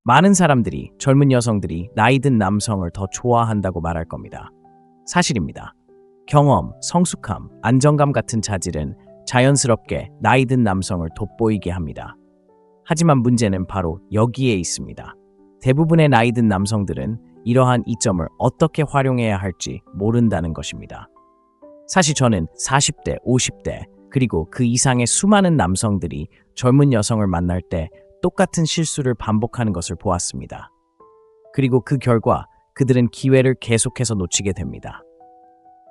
많은 사람들이 젊은 여성들이 나이 든 남성을 더 좋아한다고 말할 겁니다. 사실입니다. 경험, 성숙함, 안정감 같은 자질은 자연스럽게 나이 든 남성을 돋보이게 합니다. 하지만 문제는 바로 여기에 있습니다. 대부분의 나이 든 남성들은 이러한 이점을 어떻게 활용해야 할지 모른다는 것입니다. 사실 저는 40대, 50대, 그리고 그 이상의 수많은 남성들이 젊은 여성을 만날 때 똑같은 실수를 반복하는 것을 보았습니다. 그리고 그 결과 그들은 기회를 계속해서 놓치게 됩니다.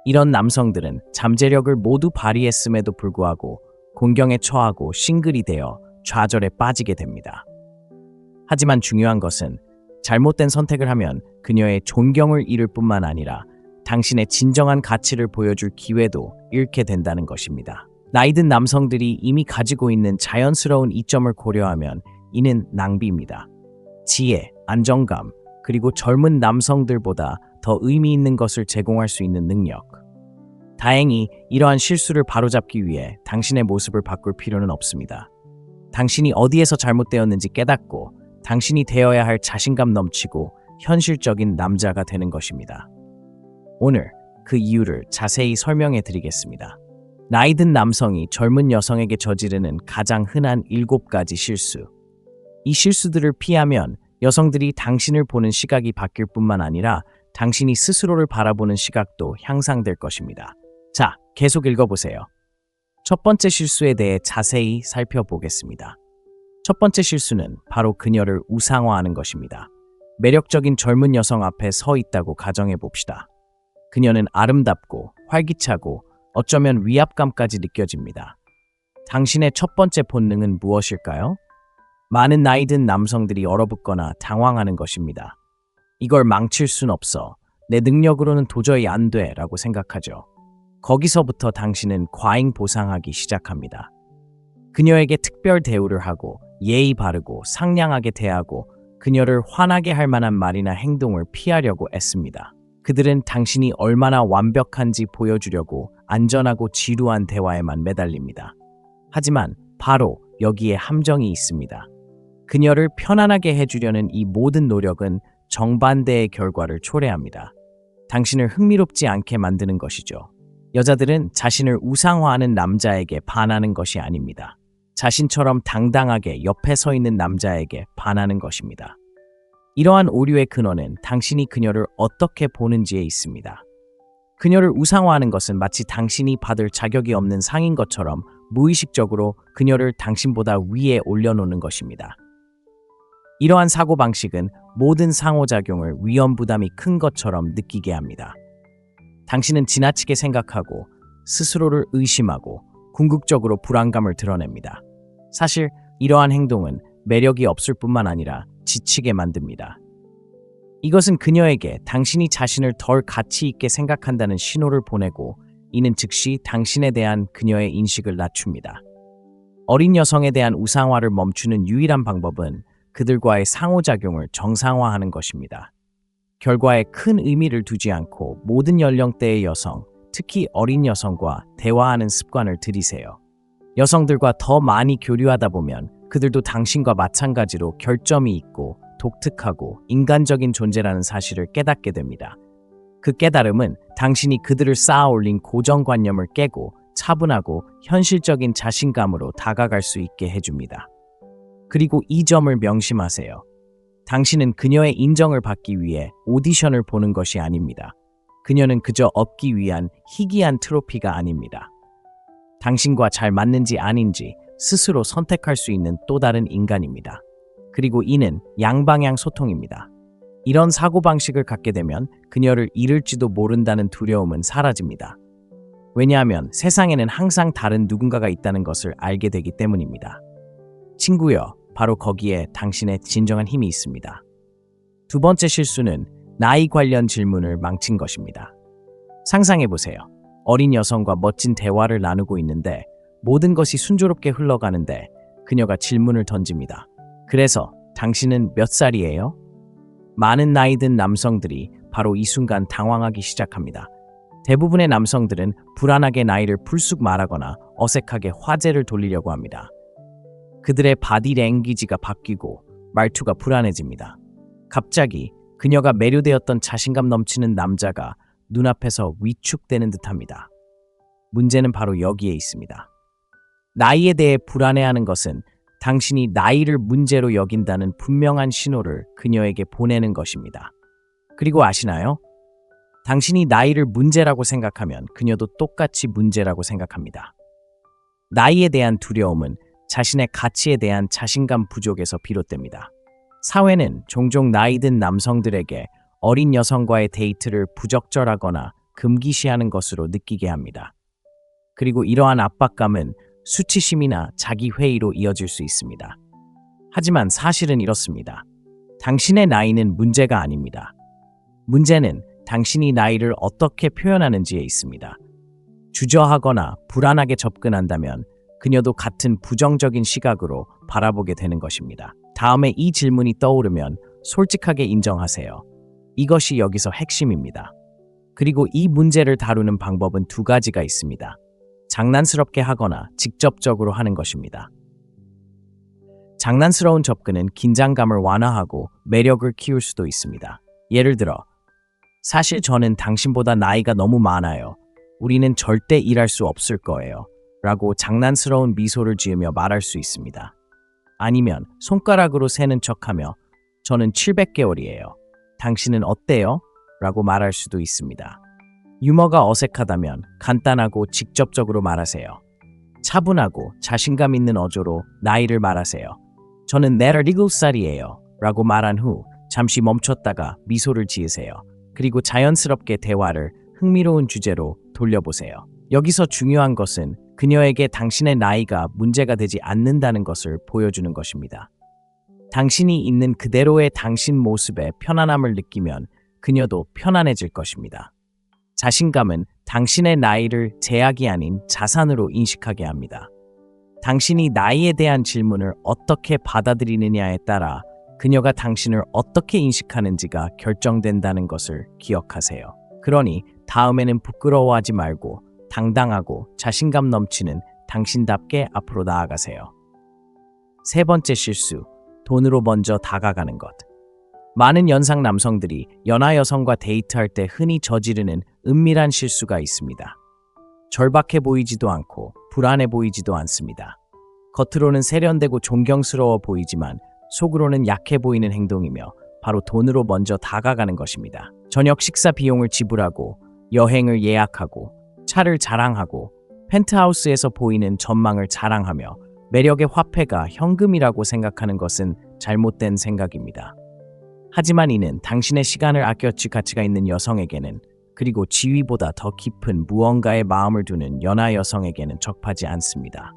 이런 남성들은 잠재력을 모두 발휘했음에도 불구하고 공경에 처하고 싱글이 되어 좌절에 빠지게 됩니다. 하지만 중요한 것은 잘못된 선택을 하면 그녀의 존경을 잃을 뿐만 아니라 당신의 진정한 가치를 보여줄 기회도 잃게 된다는 것입니다. 나이 든 남성들이 이미 가지고 있는 자연스러운 이점을 고려하면 이는 낭비입니다. 지혜, 안정감, 그리고 젊은 남성들보다 더 의미 있는 것을 제공할 수 있는 능력. 다행히 이러한 실수를 바로잡기 위해 당신의 모습을 바꿀 필요는 없습니다. 당신이 어디에서 잘못되었는지 깨닫고 당신이 되어야 할 자신감 넘치고 현실적인 남자가 되는 것입니다. 오늘 그 이유를 자세히 설명해 드리겠습니다. 나이 든 남성이 젊은 여성에게 저지르는 가장 흔한 7가지 실수. 이 실수들을 피하면 여성들이 당신을 보는 시각이 바뀔 뿐만 아니라 당신이 스스로를 바라보는 시각도 향상될 것입니다. 자, 계속 읽어보세요. 첫 번째 실수에 대해 자세히 살펴보겠습니다. 첫 번째 실수는 바로 그녀를 우상화하는 것입니다. 매력적인 젊은 여성 앞에 서 있다고 가정해 봅시다. 그녀는 아름답고 활기차고 어쩌면 위압감까지 느껴집니다. 당신의 첫 번째 본능은 무엇일까요? 많은 나이 든 남성들이 얼어붙거나 당황하는 것입니다. 이걸 망칠 순 없어. 내 능력으로는 도저히 안 돼 라고 생각하죠. 거기서부터 당신은 과잉 보상하기 시작합니다. 그녀에게 특별 대우를 하고 예의 바르고 상냥하게 대하고 그녀를 화나게 할 만한 말이나 행동을 피하려고 애씁니다. 그들은 당신이 얼마나 완벽한지 보여주려고 안전하고 지루한 대화에만 매달립니다. 하지만 바로 여기에 함정이 있습니다. 그녀를 편안하게 해주려는 이 모든 노력은 정반대의 결과를 초래합니다. 당신을 흥미롭지 않게 만드는 것이죠. 여자들은 자신을 우상화하는 남자에게 반하는 것이 아닙니다. 자신처럼 당당하게 옆에 서 있는 남자에게 반하는 것입니다. 이러한 오류의 근원은 당신이 그녀를 어떻게 보는지에 있습니다. 그녀를 우상화하는 것은 마치 당신이 받을 자격이 없는 상인 것처럼 무의식적으로 그녀를 당신보다 위에 올려놓는 것입니다. 이러한 사고방식은 모든 상호작용을 위험부담이 큰 것처럼 느끼게 합니다. 당신은 지나치게 생각하고 스스로를 의심하고 궁극적으로 불안감을 드러냅니다. 사실 이러한 행동은 매력이 없을 뿐만 아니라 지치게 만듭니다. 이것은 그녀에게 당신이 자신을 덜 가치 있게 생각한다는 신호를 보내고 이는 즉시 당신에 대한 그녀의 인식을 낮춥니다. 어린 여성에 대한 우상화를 멈추는 유일한 방법은 그들과의 상호작용을 정상화하는 것입니다. 결과에 큰 의미를 두지 않고 모든 연령대의 여성, 특히 어린 여성과 대화하는 습관을 들이세요. 여성들과 더 많이 교류하다 보면 그들도 당신과 마찬가지로 결점이 있고 독특하고 인간적인 존재라는 사실을 깨닫게 됩니다. 그 깨달음은 당신이 그들을 쌓아 올린 고정관념을 깨고 차분하고 현실적인 자신감으로 다가갈 수 있게 해줍니다. 그리고 이 점을 명심하세요. 당신은 그녀의 인정을 받기 위해 오디션을 보는 것이 아닙니다. 그녀는 그저 얻기 위한 희귀한 트로피가 아닙니다. 당신과 잘 맞는지 아닌지 스스로 선택할 수 있는 또 다른 인간입니다. 그리고 이는 양방향 소통입니다. 이런 사고방식을 갖게 되면 그녀를 잃을지도 모른다는 두려움은 사라집니다. 왜냐하면 세상에는 항상 다른 누군가가 있다는 것을 알게 되기 때문입니다. 친구여, 바로 거기에 당신의 진정한 힘이 있습니다. 두 번째 실수는 나이 관련 질문을 망친 것입니다. 상상해보세요. 어린 여성과 멋진 대화를 나누고 있는데 모든 것이 순조롭게 흘러가는데 그녀가 질문을 던집니다. 그래서 당신은 몇 살이에요? 많은 나이 든 남성들이 바로 이 순간 당황하기 시작합니다. 대부분의 남성들은 불안하게 나이를 불쑥 말하거나 어색하게 화제를 돌리려고 합니다. 그들의 바디 랭귀지가 바뀌고 말투가 불안해집니다. 갑자기 그녀가 매료되었던 자신감 넘치는 남자가 눈앞에서 위축되는 듯합니다. 문제는 바로 여기에 있습니다. 나이에 대해 불안해하는 것은 당신이 나이를 문제로 여긴다는 분명한 신호를 그녀에게 보내는 것입니다. 그리고 아시나요? 당신이 나이를 문제라고 생각하면 그녀도 똑같이 문제라고 생각합니다. 나이에 대한 두려움은 자신의 가치에 대한 자신감 부족에서 비롯됩니다. 사회는 종종 나이 든 남성들에게 어린 여성과의 데이트를 부적절하거나 금기시하는 것으로 느끼게 합니다. 그리고 이러한 압박감은 수치심이나 자기회의로 이어질 수 있습니다. 하지만 사실은 이렇습니다. 당신의 나이는 문제가 아닙니다. 문제는 당신이 나이를 어떻게 표현하는지에 있습니다. 주저하거나 불안하게 접근한다면 그녀도 같은 부정적인 시각으로 바라보게 되는 것입니다. 다음에 이 질문이 떠오르면 솔직하게 인정하세요. 이것이 여기서 핵심입니다. 그리고 이 문제를 다루는 방법은 두 가지가 있습니다. 장난스럽게 하거나 직접적으로 하는 것입니다. 장난스러운 접근은 긴장감을 완화하고 매력을 키울 수도 있습니다. 예를 들어, 사실 저는 당신보다 나이가 너무 많아요. 우리는 절대 일할 수 없을 거예요. 라고 장난스러운 미소를 지으며 말할 수 있습니다. 아니면 손가락으로 세는 척하며 저는 700개월이에요. 당신은 어때요? 라고 말할 수도 있습니다. 유머가 어색하다면 간단하고 직접적으로 말하세요. 차분하고 자신감 있는 어조로 나이를 말하세요. 저는 47살이에요. 라고 말한 후 잠시 멈췄다가 미소를 지으세요. 그리고 자연스럽게 대화를 흥미로운 주제로 돌려보세요. 여기서 중요한 것은 그녀에게 당신의 나이가 문제가 되지 않는다는 것을 보여주는 것입니다. 당신이 있는 그대로의 당신 모습에 편안함을 느끼면 그녀도 편안해질 것입니다. 자신감은 당신의 나이를 제약이 아닌 자산으로 인식하게 합니다. 당신이 나이에 대한 질문을 어떻게 받아들이느냐에 따라 그녀가 당신을 어떻게 인식하는지가 결정된다는 것을 기억하세요. 그러니 다음에는 부끄러워하지 말고 당당하고 자신감 넘치는 당신답게 앞으로 나아가세요. 세 번째 실수, 돈으로 먼저 다가가는 것. 많은 연상 남성들이 연하 여성과 데이트할 때 흔히 저지르는 은밀한 실수가 있습니다. 절박해 보이지도 않고 불안해 보이지도 않습니다. 겉으로는 세련되고 존경스러워 보이지만 속으로는 약해 보이는 행동이며 바로 돈으로 먼저 다가가는 것입니다. 저녁 식사 비용을 지불하고 여행을 예약하고 차를 자랑하고 펜트하우스에서 보이는 전망을 자랑하며 매력의 화폐가 현금이라고 생각하는 것은 잘못된 생각입니다. 하지만 이는 당신의 시간을 아꼈지 가치가 있는 여성에게는, 그리고 지위보다 더 깊은 무언가에 마음을 두는 연하 여성에게는 적합하지 않습니다.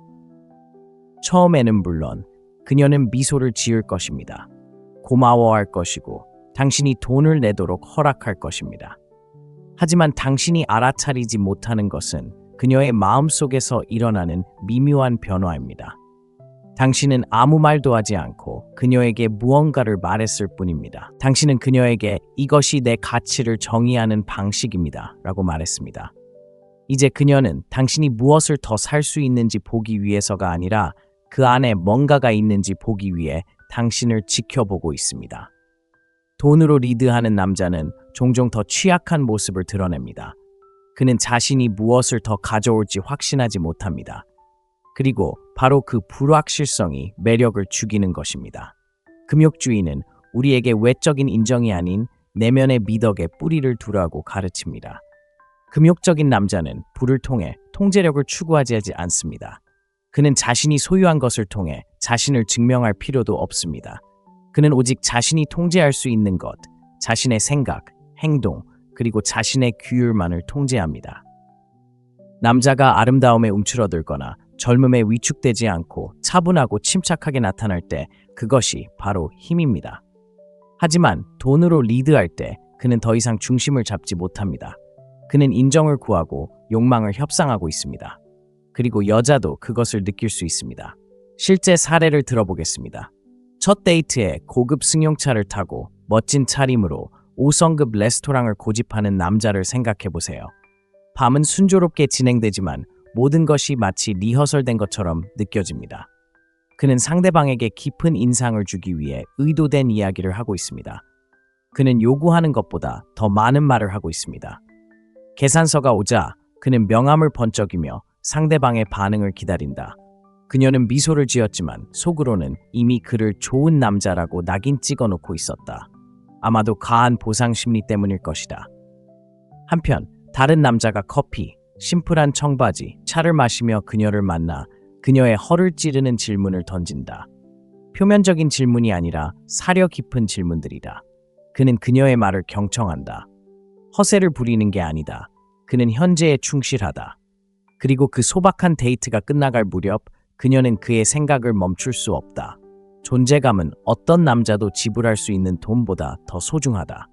처음에는 물론 그녀는 미소를 지을 것입니다. 고마워할 것이고 당신이 돈을 내도록 허락할 것입니다. 하지만 당신이 알아차리지 못하는 것은 그녀의 마음속에서 일어나는 미묘한 변화입니다. 당신은 아무 말도 하지 않고 그녀에게 무언가를 말했을 뿐입니다. 당신은 그녀에게 이것이 내 가치를 정의하는 방식입니다. 라고 말했습니다. 이제 그녀는 당신이 무엇을 더 살 수 있는지 보기 위해서가 아니라 그 안에 뭔가가 있는지 보기 위해 당신을 지켜보고 있습니다. 돈으로 리드하는 남자는 종종 더 취약한 모습을 드러냅니다. 그는 자신이 무엇을 더 가져올지 확신하지 못합니다. 그리고 바로 그 불확실성이 매력을 죽이는 것입니다. 금욕주의는 우리에게 외적인 인정이 아닌 내면의 미덕에 뿌리를 두라고 가르칩니다. 금욕적인 남자는 불을 통해 통제력을 추구하지 않습니다. 그는 자신이 소유한 것을 통해 자신을 증명할 필요도 없습니다. 그는 오직 자신이 통제할 수 있는 것, 자신의 생각, 행동, 그리고 자신의 규율만을 통제합니다. 남자가 아름다움에 움츠러들거나 젊음에 위축되지 않고 차분하고 침착하게 나타날 때 그것이 바로 힘입니다. 하지만 돈으로 리드할 때 그는 더 이상 중심을 잡지 못합니다. 그는 인정을 구하고 욕망을 협상하고 있습니다. 그리고 여자도 그것을 느낄 수 있습니다. 실제 사례를 들어보겠습니다. 첫 데이트에 고급 승용차를 타고 멋진 차림으로 5성급 레스토랑을 고집하는 남자를 생각해보세요. 밤은 순조롭게 진행되지만 모든 것이 마치 리허설된 것처럼 느껴집니다. 그는 상대방에게 깊은 인상을 주기 위해 의도된 이야기를 하고 있습니다. 그는 요구하는 것보다 더 많은 말을 하고 있습니다. 계산서가 오자 그는 명함을 번쩍이며 상대방의 반응을 기다린다. 그녀는 미소를 지었지만 속으로는 이미 그를 좋은 남자라고 낙인 찍어놓고 있었다. 아마도 가한 보상 심리 때문일 것이다. 한편 다른 남자가 커피, 심플한 청바지, 차를 마시며 그녀를 만나 그녀의 허를 찌르는 질문을 던진다. 표면적인 질문이 아니라 사려 깊은 질문들이다. 그는 그녀의 말을 경청한다. 허세를 부리는 게 아니다. 그는 현재에 충실하다. 그리고 그 소박한 데이트가 끝나갈 무렵 그녀는 그의 생각을 멈출 수 없다. 존재감은 어떤 남자도 지불할 수 있는 돈보다 더 소중하다.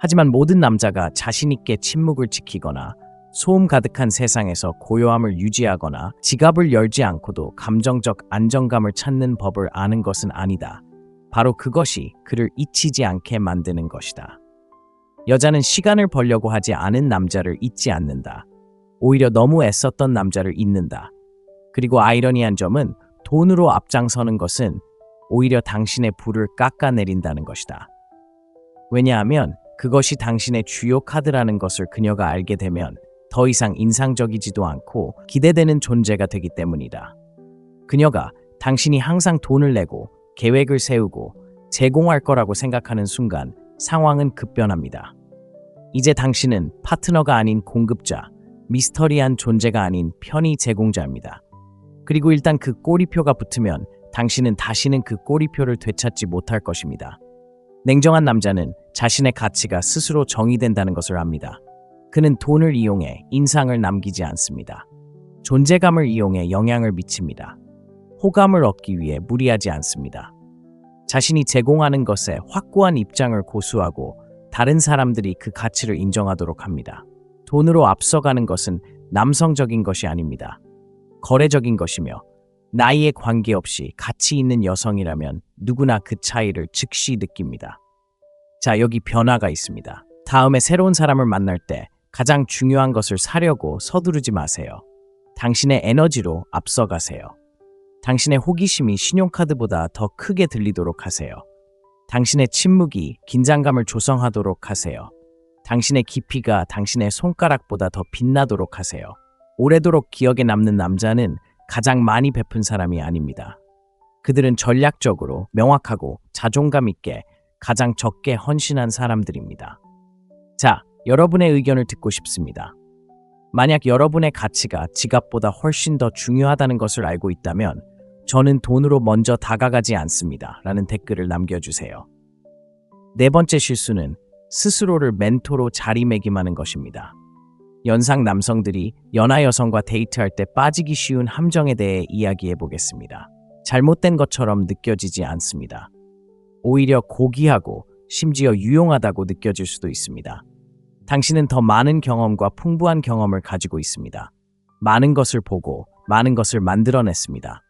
하지만 모든 남자가 자신 있게 침묵을 지키거나 소음 가득한 세상에서 고요함을 유지하거나 지갑을 열지 않고도 감정적 안정감을 찾는 법을 아는 것은 아니다. 바로 그것이 그를 잊히지 않게 만드는 것이다. 여자는 시간을 벌려고 하지 않은 남자를 잊지 않는다. 오히려 너무 애썼던 남자를 잊는다. 그리고 아이러니한 점은 돈으로 앞장서는 것은 오히려 당신의 부를 깎아내린다는 것이다. 왜냐하면 그것이 당신의 주요 카드라는 것을 그녀가 알게 되면 더 이상 인상적이지도 않고 기대되는 존재가 되기 때문이다. 그녀가 당신이 항상 돈을 내고 계획을 세우고 제공할 거라고 생각하는 순간 상황은 급변합니다. 이제 당신은 파트너가 아닌 공급자, 미스터리한 존재가 아닌 편의 제공자입니다. 그리고 일단 그 꼬리표가 붙으면 당신은 다시는 그 꼬리표를 되찾지 못할 것입니다. 냉정한 남자는 자신의 가치가 스스로 정의된다는 것을 압니다. 그는 돈을 이용해 인상을 남기지 않습니다. 존재감을 이용해 영향을 미칩니다. 호감을 얻기 위해 무리하지 않습니다. 자신이 제공하는 것에 확고한 입장을 고수하고 다른 사람들이 그 가치를 인정하도록 합니다. 돈으로 앞서가는 것은 남성적인 것이 아닙니다. 거래적인 것이며 나이에 관계없이 가치 있는 여성이라면 누구나 그 차이를 즉시 느낍니다. 자, 여기 변화가 있습니다. 다음에 새로운 사람을 만날 때 가장 중요한 것을 사려고 서두르지 마세요. 당신의 에너지로 앞서가세요. 당신의 호기심이 신용카드보다 더 크게 들리도록 하세요. 당신의 침묵이 긴장감을 조성하도록 하세요. 당신의 깊이가 당신의 손가락보다 더 빛나도록 하세요. 오래도록 기억에 남는 남자는 가장 많이 베푼 사람이 아닙니다. 그들은 전략적으로 명확하고 자존감 있게 가장 적게 헌신한 사람들입니다. 자, 여러분의 의견을 듣고 싶습니다. 만약 여러분의 가치가 지갑보다 훨씬 더 중요하다는 것을 알고 있다면 저는 돈으로 먼저 다가가지 않습니다. 라는 댓글을 남겨주세요. 네 번째 실수는 스스로를 멘토로 자리매김하는 것입니다. 연상 남성들이 연하 여성과 데이트할 때 빠지기 쉬운 함정에 대해 이야기해 보겠습니다. 잘못된 것처럼 느껴지지 않습니다. 오히려 고귀하고 심지어 유용하다고 느껴질 수도 있습니다. 당신은 더 많은 경험과 풍부한 경험을 가지고 있습니다. 많은 것을 보고 많은 것을 만들어냈습니다.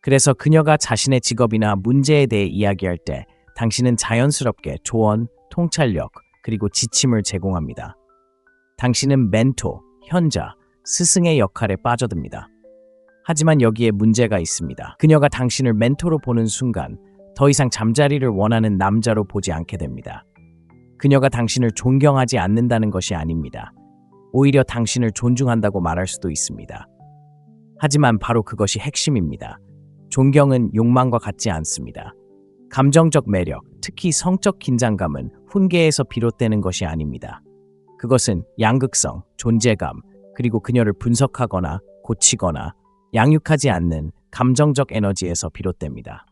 그래서 그녀가 자신의 직업이나 문제에 대해 이야기할 때 당신은 자연스럽게 조언, 통찰력, 그리고 지침을 제공합니다. 당신은 멘토, 현자, 스승의 역할에 빠져듭니다. 하지만 여기에 문제가 있습니다. 그녀가 당신을 멘토로 보는 순간 더 이상 잠자리를 원하는 남자로 보지 않게 됩니다. 그녀가 당신을 존경하지 않는다는 것이 아닙니다. 오히려 당신을 존중한다고 말할 수도 있습니다. 하지만 바로 그것이 핵심입니다. 존경은 욕망과 같지 않습니다. 감정적 매력, 특히 성적 긴장감은 훈계에서 비롯되는 것이 아닙니다. 그것은 양극성, 존재감, 그리고 그녀를 분석하거나 고치거나 양육하지 않는 감정적 에너지에서 비롯됩니다.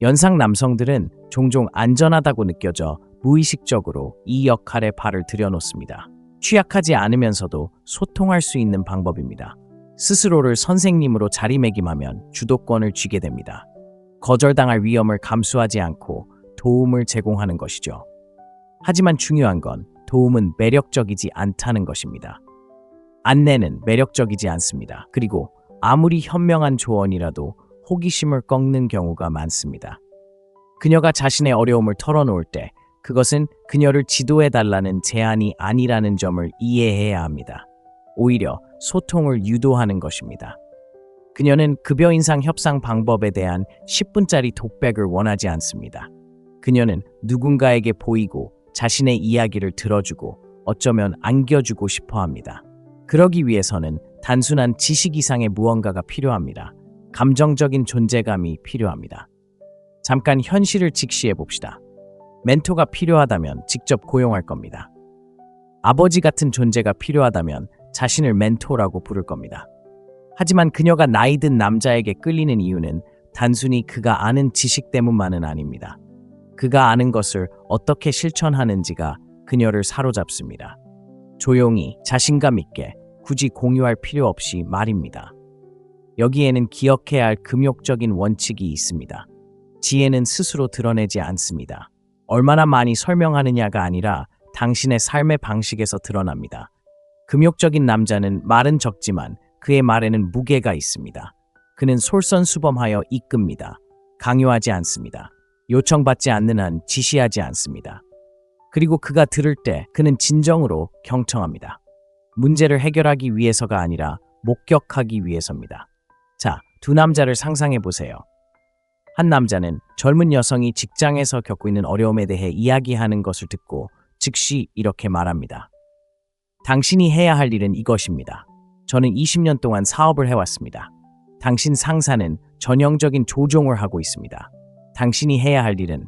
연상 남성들은 종종 안전하다고 느껴져 무의식적으로 이 역할에 발을 들여놓습니다. 취약하지 않으면서도 소통할 수 있는 방법입니다. 스스로를 선생님으로 자리매김하면 주도권을 쥐게 됩니다. 거절당할 위험을 감수하지 않고 도움을 제공하는 것이죠. 하지만 중요한 건 도움은 매력적이지 않다는 것입니다. 안내는 매력적이지 않습니다. 그리고 아무리 현명한 조언이라도 호기심을 꺾는 경우가 많습니다. 그녀가 자신의 어려움을 털어놓을 때 그것은 그녀를 지도해달라는 제안이 아니라는 점을 이해해야 합니다. 오히려 소통을 유도하는 것입니다. 그녀는 급여 인상 협상 방법에 대한 10분짜리 독백을 원하지 않습니다. 그녀는 누군가에게 보이고 자신의 이야기를 들어주고 어쩌면 안겨주고 싶어 합니다. 그러기 위해서는 단순한 지식 이상의 무언가가 필요합니다. 감정적인 존재감이 필요합니다. 잠깐 현실을 직시해 봅시다. 멘토가 필요하다면 직접 고용할 겁니다. 아버지 같은 존재가 필요하다면 자신을 멘토라고 부를 겁니다. 하지만 그녀가 나이 든 남자에게 끌리는 이유는 단순히 그가 아는 지식 때문만은 아닙니다. 그가 아는 것을 어떻게 실천하는지가 그녀를 사로잡습니다. 조용히 자신감 있게 굳이 공유할 필요 없이 말입니다. 여기에는 기억해야 할 금욕적인 원칙이 있습니다. 지혜는 스스로 드러내지 않습니다. 얼마나 많이 설명하느냐가 아니라 당신의 삶의 방식에서 드러납니다. 금욕적인 남자는 말은 적지만 그의 말에는 무게가 있습니다. 그는 솔선수범하여 이끕니다. 강요하지 않습니다. 요청받지 않는 한 지시하지 않습니다. 그리고 그가 들을 때 그는 진정으로 경청합니다. 문제를 해결하기 위해서가 아니라 목격하기 위해서입니다. 자, 두 남자를 상상해 보세요. 한 남자는 젊은 여성이 직장에서 겪고 있는 어려움에 대해 이야기하는 것을 듣고 즉시 이렇게 말합니다. 당신이 해야 할 일은 이것입니다. 저는 20년 동안 사업을 해왔습니다. 당신 상사는 전형적인 조종을 하고 있습니다. 당신이 해야 할 일은.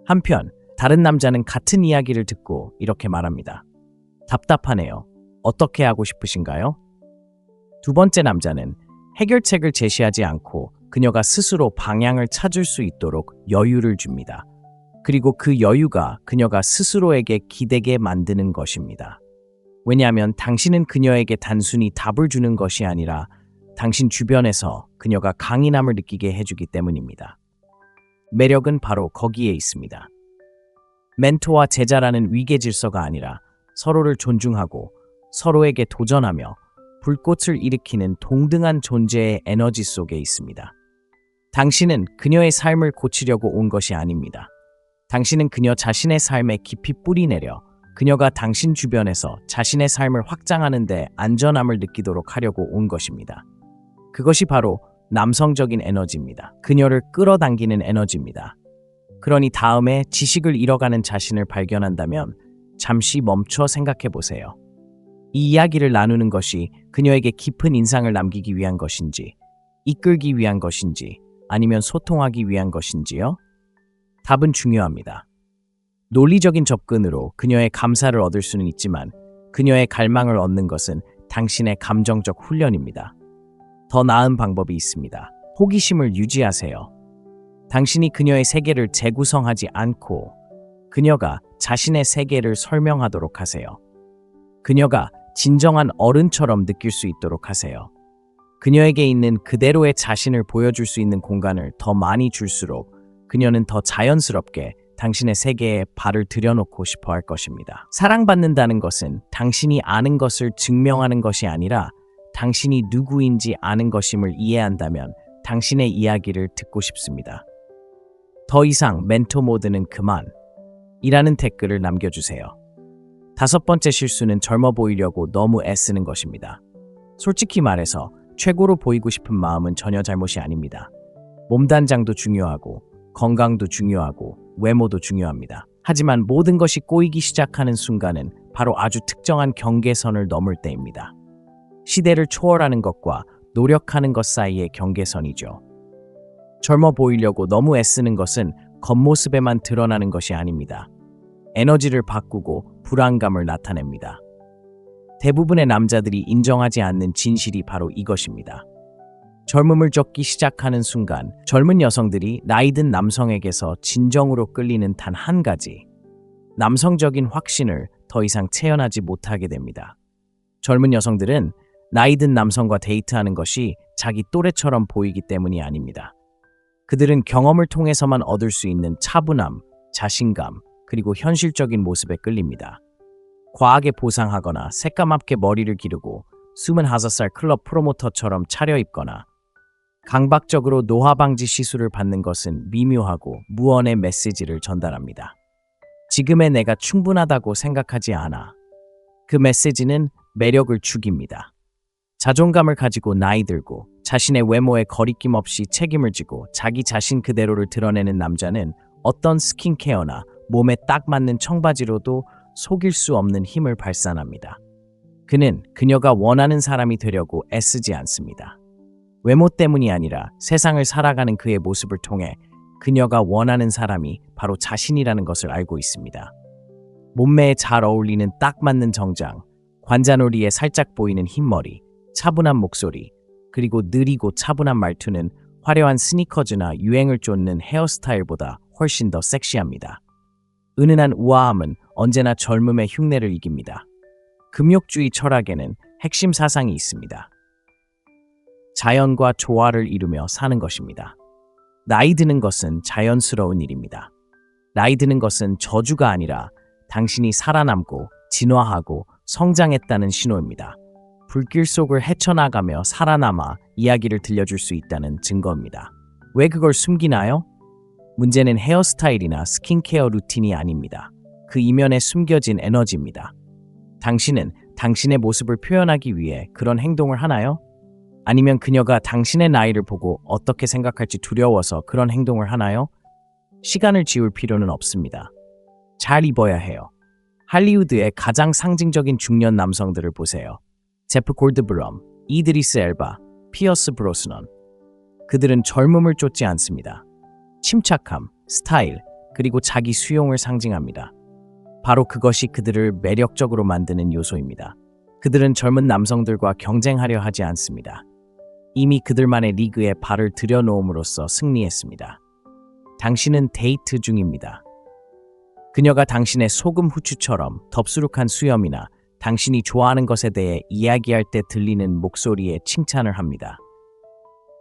한편 다른 남자는 같은 이야기를 듣고 이렇게 말합니다. 답답하네요. 어떻게 하고 싶으신가요? 두 번째 남자는 해결책을 제시하지 않고 그녀가 스스로 방향을 찾을 수 있도록 여유를 줍니다. 그리고 그 여유가 그녀가 스스로에게 기대게 만드는 것입니다. 왜냐하면 당신은 그녀에게 단순히 답을 주는 것이 아니라 당신 주변에서 그녀가 강인함을 느끼게 해주기 때문입니다. 매력은 바로 거기에 있습니다. 멘토와 제자라는 위계 질서가 아니라 서로를 존중하고 서로에게 도전하며 불꽃을 일으키는 동등한 존재의 에너지 속에 있습니다. 당신은 그녀의 삶을 고치려고 온 것이 아닙니다. 당신은 그녀 자신의 삶에 깊이 뿌리내려 그녀가 당신 주변에서 자신의 삶을 확장하는 데 안전함을 느끼도록 하려고 온 것입니다. 그것이 바로 남성적인 에너지입니다. 그녀를 끌어당기는 에너지입니다. 그러니 다음에 지식을 잃어가는 자신을 발견한다면 잠시 멈춰 생각해 보세요. 이 이야기를 나누는 것이 그녀에게 깊은 인상을 남기기 위한 것인지, 이끌기 위한 것인지, 아니면 소통하기 위한 것인지요? 답은 중요합니다. 논리적인 접근으로 그녀의 감사를 얻을 수는 있지만 그녀의 갈망을 얻는 것은 당신의 감정적 훈련입니다. 더 나은 방법이 있습니다. 호기심을 유지하세요. 당신이 그녀의 세계를 재구성하지 않고 그녀가 자신의 세계를 설명하도록 하세요. 그녀가 진정한 어른처럼 느낄 수 있도록 하세요. 그녀에게 있는 그대로의 자신을 보여줄 수 있는 공간을 더 많이 줄수록 그녀는 더 자연스럽게 당신의 세계에 발을 들여놓고 싶어 할 것입니다. 사랑받는다는 것은 당신이 아는 것을 증명하는 것이 아니라 당신이 누구인지 아는 것임을 이해한다면 당신의 이야기를 듣고 싶습니다. 더 이상 멘토 모드는 그만. 이라는 댓글을 남겨주세요. 5번째 실수는 젊어 보이려고 너무 애쓰는 것입니다. 솔직히 말해서 최고로 보이고 싶은 마음은 전혀 잘못이 아닙니다. 몸단장도 중요하고 건강도 중요하고 외모도 중요합니다. 하지만 모든 것이 꼬이기 시작하는 순간은 바로 아주 특정한 경계선을 넘을 때입니다. 시대를 초월하는 것과 노력하는 것 사이의 경계선이죠. 젊어 보이려고 너무 애쓰는 것은 겉모습에만 드러나는 것이 아닙니다. 에너지를 바꾸고 불안감을 나타냅니다. 대부분의 남자들이 인정하지 않는 진실이 바로 이것입니다. 젊음을 쫓기 시작하는 순간 젊은 여성들이 나이든 남성에게서 진정으로 끌리는 단 한 가지, 남성적인 확신을 더 이상 체현하지 못하게 됩니다. 젊은 여성들은 나이든 남성과 데이트하는 것이 자기 또래처럼 보이기 때문이 아닙니다. 그들은 경험을 통해서만 얻을 수 있는 차분함, 자신감, 그리고 현실적인 모습에 끌립니다. 과하게 보상하거나 새까맣게 머리를 기르고 25살 클럽 프로모터처럼 차려입거나 강박적으로 노화방지 시술을 받는 것은 미묘하고 무언의 메시지를 전달합니다. 지금의 내가 충분하다고 생각하지 않아. 그 메시지는 매력을 죽입니다. 자존감을 가지고 나이 들고 자신의 외모에 거리낌 없이 책임을 지고 자기 자신 그대로를 드러내는 남자는 어떤 스킨케어나 몸에 딱 맞는 청바지로도 속일 수 없는 힘을 발산합니다. 그는 그녀가 원하는 사람이 되려고 애쓰지 않습니다. 외모 때문이 아니라 세상을 살아가는 그의 모습을 통해 그녀가 원하는 사람이 바로 자신이라는 것을 알고 있습니다. 몸매에 잘 어울리는 딱 맞는 정장, 관자놀이에 살짝 보이는 흰머리, 차분한 목소리, 그리고 느리고 차분한 말투는 화려한 스니커즈나 유행을 쫓는 헤어스타일보다 훨씬 더 섹시합니다. 은은한 우아함은 언제나 젊음의 흉내를 이깁니다. 금욕주의 철학에는 핵심 사상이 있습니다. 자연과 조화를 이루며 사는 것입니다. 나이 드는 것은 자연스러운 일입니다. 나이 드는 것은 저주가 아니라 당신이 살아남고 진화하고 성장했다는 신호입니다. 불길 속을 헤쳐나가며 살아남아 이야기를 들려줄 수 있다는 증거입니다. 왜 그걸 숨기나요? 문제는 헤어스타일이나 스킨케어 루틴이 아닙니다. 그 이면에 숨겨진 에너지입니다. 당신은 당신의 모습을 표현하기 위해 그런 행동을 하나요? 아니면 그녀가 당신의 나이를 보고 어떻게 생각할지 두려워서 그런 행동을 하나요? 시간을 지울 필요는 없습니다. 잘 입어야 해요. 할리우드의 가장 상징적인 중년 남성들을 보세요. 제프 골드블럼, 이드리스 엘바, 피어스 브로스넌. 그들은 젊음을 쫓지 않습니다. 침착함, 스타일, 그리고 자기 수용을 상징합니다. 바로 그것이 그들을 매력적으로 만드는 요소입니다. 그들은 젊은 남성들과 경쟁하려 하지 않습니다. 이미 그들만의 리그에 발을 들여놓음으로써 승리했습니다. 당신은 데이트 중입니다. 그녀가 당신의 소금 후추처럼 덥수룩한 수염이나 당신이 좋아하는 것에 대해 이야기할 때 들리는 목소리에 칭찬을 합니다.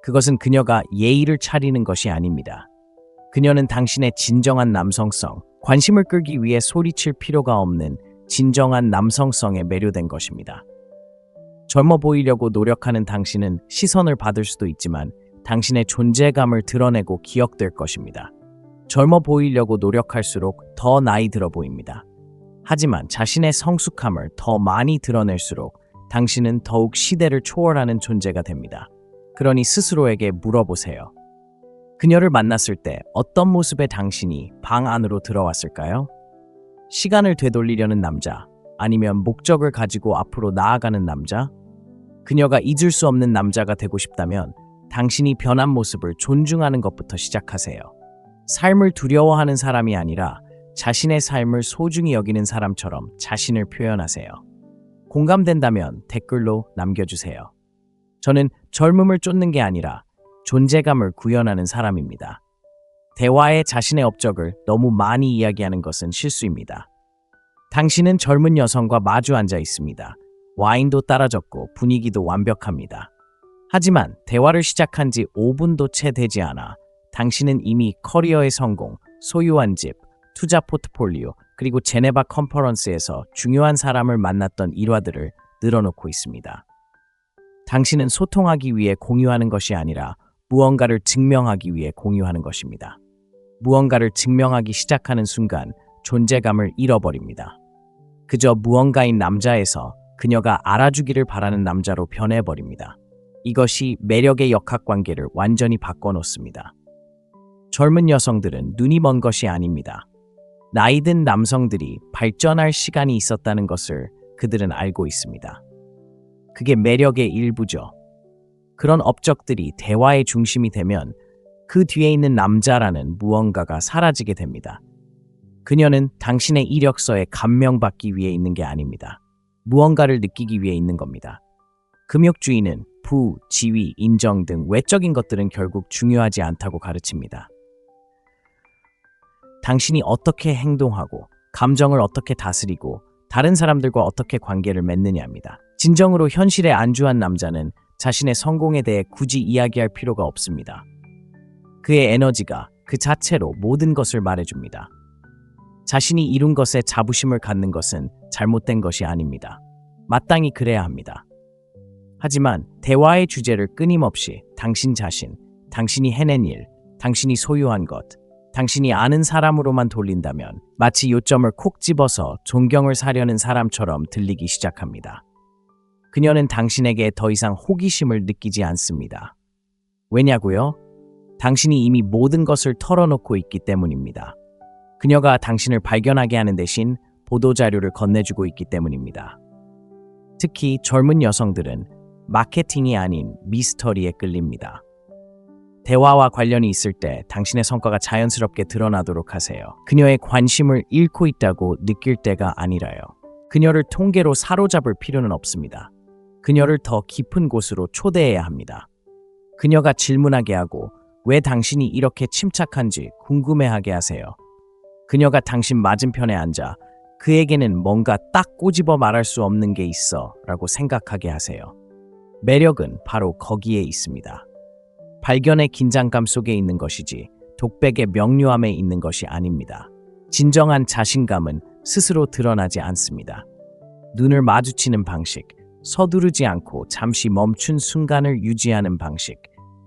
그것은 그녀가 예의를 차리는 것이 아닙니다. 그녀는 당신의 진정한 남성성, 관심을 끌기 위해 소리칠 필요가 없는 진정한 남성성에 매료된 것입니다. 젊어 보이려고 노력하는 당신은 시선을 받을 수도 있지만 당신의 존재감을 드러내고 기억될 것입니다. 젊어 보이려고 노력할수록 더 나이 들어 보입니다. 하지만 자신의 성숙함을 더 많이 드러낼수록 당신은 더욱 시대를 초월하는 존재가 됩니다. 그러니 스스로에게 물어보세요. 그녀를 만났을 때 어떤 모습의 당신이 방 안으로 들어왔을까요? 시간을 되돌리려는 남자, 아니면 목적을 가지고 앞으로 나아가는 남자? 그녀가 잊을 수 없는 남자가 되고 싶다면 당신이 변한 모습을 존중하는 것부터 시작하세요. 삶을 두려워하는 사람이 아니라 자신의 삶을 소중히 여기는 사람처럼 자신을 표현하세요. 공감된다면 댓글로 남겨주세요. 저는 젊음을 쫓는 게 아니라 존재감을 구현하는 사람입니다. 대화에 자신의 업적을 너무 많이 이야기하는 것은 실수입니다. 당신은 젊은 여성과 마주 앉아 있습니다. 와인도 따라졌고 분위기도 완벽합니다. 하지만 대화를 시작한 지 5분도 채 되지 않아 당신은 이미 커리어의 성공, 소유한 집, 투자 포트폴리오, 그리고 제네바 컨퍼런스에서 중요한 사람을 만났던 일화들을 늘어놓고 있습니다. 당신은 소통하기 위해 공유하는 것이 아니라 무언가를 증명하기 위해 공유하는 것입니다. 무언가를 증명하기 시작하는 순간 존재감을 잃어버립니다. 그저 무언가인 남자에서 그녀가 알아주기를 바라는 남자로 변해버립니다. 이것이 매력의 역학관계를 완전히 바꿔놓습니다. 젊은 여성들은 눈이 먼 것이 아닙니다. 나이 든 남성들이 발전할 시간이 있었다는 것을 그들은 알고 있습니다. 그게 매력의 일부죠. 그런 업적들이 대화의 중심이 되면 그 뒤에 있는 남자라는 무언가가 사라지게 됩니다. 그녀는 당신의 이력서에 감명받기 위해 있는 게 아닙니다. 무언가를 느끼기 위해 있는 겁니다. 금욕주의는 부, 지위, 인정 등 외적인 것들은 결국 중요하지 않다고 가르칩니다. 당신이 어떻게 행동하고 감정을 어떻게 다스리고 다른 사람들과 어떻게 관계를 맺느냐입니다. 진정으로 현실에 안주한 남자는 자신의 성공에 대해 굳이 이야기할 필요가 없습니다. 그의 에너지가 그 자체로 모든 것을 말해줍니다. 자신이 이룬 것에 자부심을 갖는 것은 잘못된 것이 아닙니다. 마땅히 그래야 합니다. 하지만 대화의 주제를 끊임없이 당신 자신, 당신이 해낸 일, 당신이 소유한 것, 당신이 아는 사람으로만 돌린다면 마치 요점을 콕 집어서 존경을 사려는 사람처럼 들리기 시작합니다. 그녀는 당신에게 더 이상 호기심을 느끼지 않습니다. 왜냐고요? 당신이 이미 모든 것을 털어놓고 있기 때문입니다. 그녀가 당신을 발견하게 하는 대신 보도자료를 건네주고 있기 때문입니다. 특히 젊은 여성들은 마케팅이 아닌 미스터리에 끌립니다. 대화와 관련이 있을 때 당신의 성과가 자연스럽게 드러나도록 하세요. 그녀의 관심을 잃고 있다고 느낄 때가 아니라요. 그녀를 통계로 사로잡을 필요는 없습니다. 그녀를 더 깊은 곳으로 초대해야 합니다. 그녀가 질문하게 하고 왜 당신이 이렇게 침착한지 궁금해하게 하세요. 그녀가 당신 맞은편에 앉아 그에게는 뭔가 딱 꼬집어 말할 수 없는 게 있어 라고 생각하게 하세요. 매력은 바로 거기에 있습니다. 발견의 긴장감 속에 있는 것이지 독백의 명료함에 있는 것이 아닙니다. 진정한 자신감은 스스로 드러나지 않습니다. 눈을 마주치는 방식, 서두르지 않고 잠시 멈춘 순간을 유지하는 방식,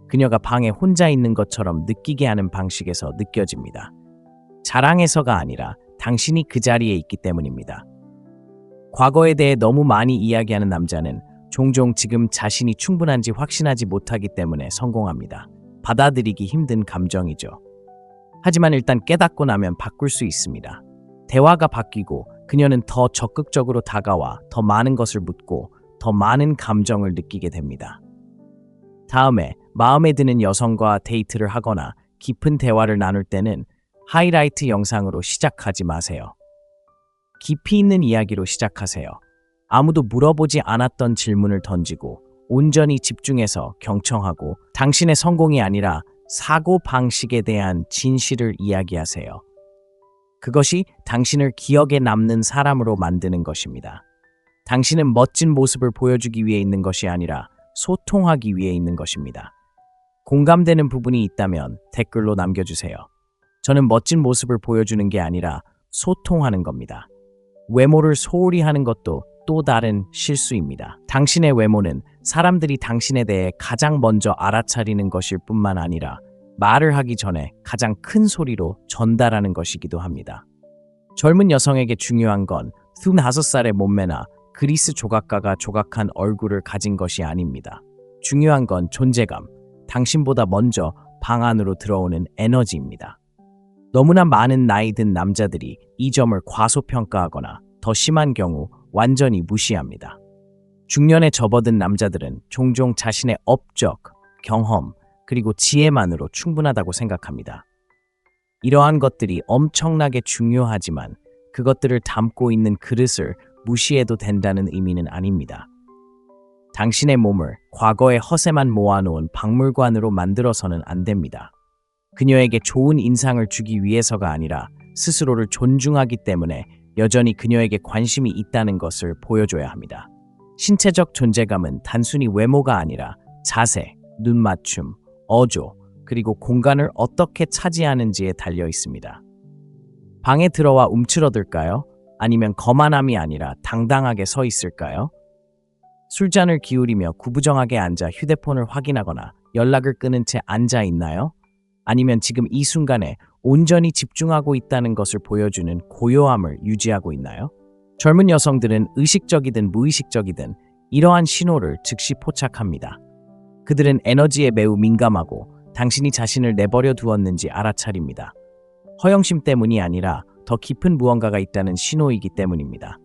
그녀가 방에 혼자 있는 것처럼 느끼게 하는 방식에서 느껴집니다. 자랑해서가 아니라 당신이 그 자리에 있기 때문입니다. 과거에 대해 너무 많이 이야기하는 남자는 종종 지금 자신이 충분한지 확신하지 못하기 때문에 성공합니다. 받아들이기 힘든 감정이죠. 하지만 일단 깨닫고 나면 바꿀 수 있습니다. 대화가 바뀌고 그녀는 더 적극적으로 다가와 더 많은 것을 묻고 더 많은 감정을 느끼게 됩니다. 다음에 마음에 드는 여성과 데이트를 하거나 깊은 대화를 나눌 때는 하이라이트 영상으로 시작하지 마세요. 깊이 있는 이야기로 시작하세요. 아무도 물어보지 않았던 질문을 던지고 온전히 집중해서 경청하고 당신의 성공이 아니라 사고 방식에 대한 진실을 이야기하세요. 그것이 당신을 기억에 남는 사람으로 만드는 것입니다. 당신은 멋진 모습을 보여주기 위해 있는 것이 아니라 소통하기 위해 있는 것입니다. 공감되는 부분이 있다면 댓글로 남겨주세요. 저는 멋진 모습을 보여주는 게 아니라 소통하는 겁니다. 외모를 소홀히 하는 것도 또 다른 실수입니다. 당신의 외모는 사람들이 당신에 대해 가장 먼저 알아차리는 것일 뿐만 아니라 말을 하기 전에 가장 큰 소리로 전달하는 것이기도 합니다. 젊은 여성에게 중요한 건 25살의 몸매나 그리스 조각가가 조각한 얼굴을 가진 것이 아닙니다. 중요한 건 존재감, 당신보다 먼저 방 안으로 들어오는 에너지입니다. 너무나 많은 나이 든 남자들이 이 점을 과소평가하거나 더 심한 경우 완전히 무시합니다. 중년에 접어든 남자들은 종종 자신의 업적, 경험, 그리고 지혜만으로 충분하다고 생각합니다. 이러한 것들이 엄청나게 중요하지만 그것들을 담고 있는 그릇을 무시해도 된다는 의미는 아닙니다. 당신의 몸을 과거의 허세만 모아놓은 박물관으로 만들어서는 안 됩니다. 그녀에게 좋은 인상을 주기 위해서가 아니라 스스로를 존중하기 때문에 여전히 그녀에게 관심이 있다는 것을 보여줘야 합니다. 신체적 존재감은 단순히 외모가 아니라 자세, 눈맞춤, 어조, 그리고 공간을 어떻게 차지하는지에 달려 있습니다. 방에 들어와 움츠러들까요? 아니면 거만함이 아니라 당당하게 서 있을까요? 술잔을 기울이며 구부정하게 앉아 휴대폰을 확인하거나 연락을 끊은 채 앉아 있나요? 아니면 지금 이 순간에 온전히 집중하고 있다는 것을 보여주는 고요함을 유지하고 있나요? 젊은 여성들은 의식적이든 무의식적이든 이러한 신호를 즉시 포착합니다. 그들은 에너지에 매우 민감하고 당신이 자신을 내버려 두었는지 알아차립니다. 허영심 때문이 아니라 더 깊은 무언가가 있다는 신호이기 때문입니다.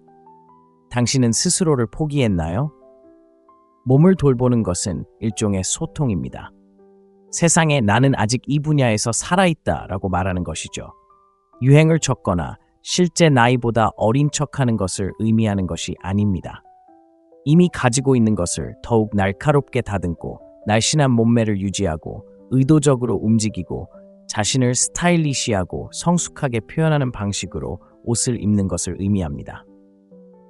당신은 스스로를 포기했나요? 몸을 돌보는 것은 일종의 소통입니다. 세상에 나는 아직 이 분야에서 살아있다 라고 말하는 것이죠. 유행을 쳤거나 실제 나이보다 어린 척하는 것을 의미하는 것이 아닙니다. 이미 가지고 있는 것을 더욱 날카롭게 다듬고 날씬한 몸매를 유지하고 의도적으로 움직이고 자신을 스타일리시하고 성숙하게 표현하는 방식으로 옷을 입는 것을 의미합니다.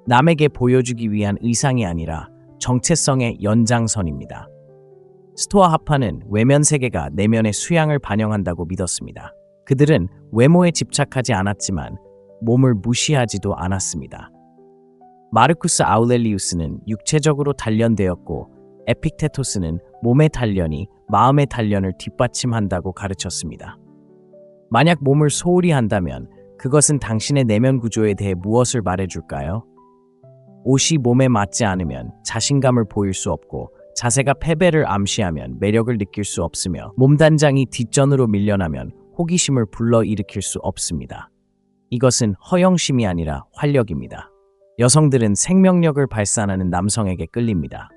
남에게 보여주기 위한 의상이 아니라 정체성의 연장선입니다. 스토아 하파는 외면 세계가 내면의 수양을 반영한다고 믿었습니다. 그들은 외모에 집착하지 않았지만 몸을 무시하지도 않았습니다. 마르쿠스 아우렐리우스는 육체적으로 단련되었고 에픽테토스는 몸의 단련이 마음의 단련을 뒷받침한다고 가르쳤습니다. 만약 몸을 소홀히 한다면 그것은 당신의 내면 구조에 대해 무엇을 말해줄까요? 옷이 몸에 맞지 않으면 자신감을 보일 수 없고 자세가 패배를 암시하면 매력을 느낄 수 없으며 몸단장이 뒷전으로 밀려나면 호기심을 불러일으킬 수 없습니다. 이것은 허영심이 아니라 활력입니다. 여성들은 생명력을 발산하는 남성에게 끌립니다.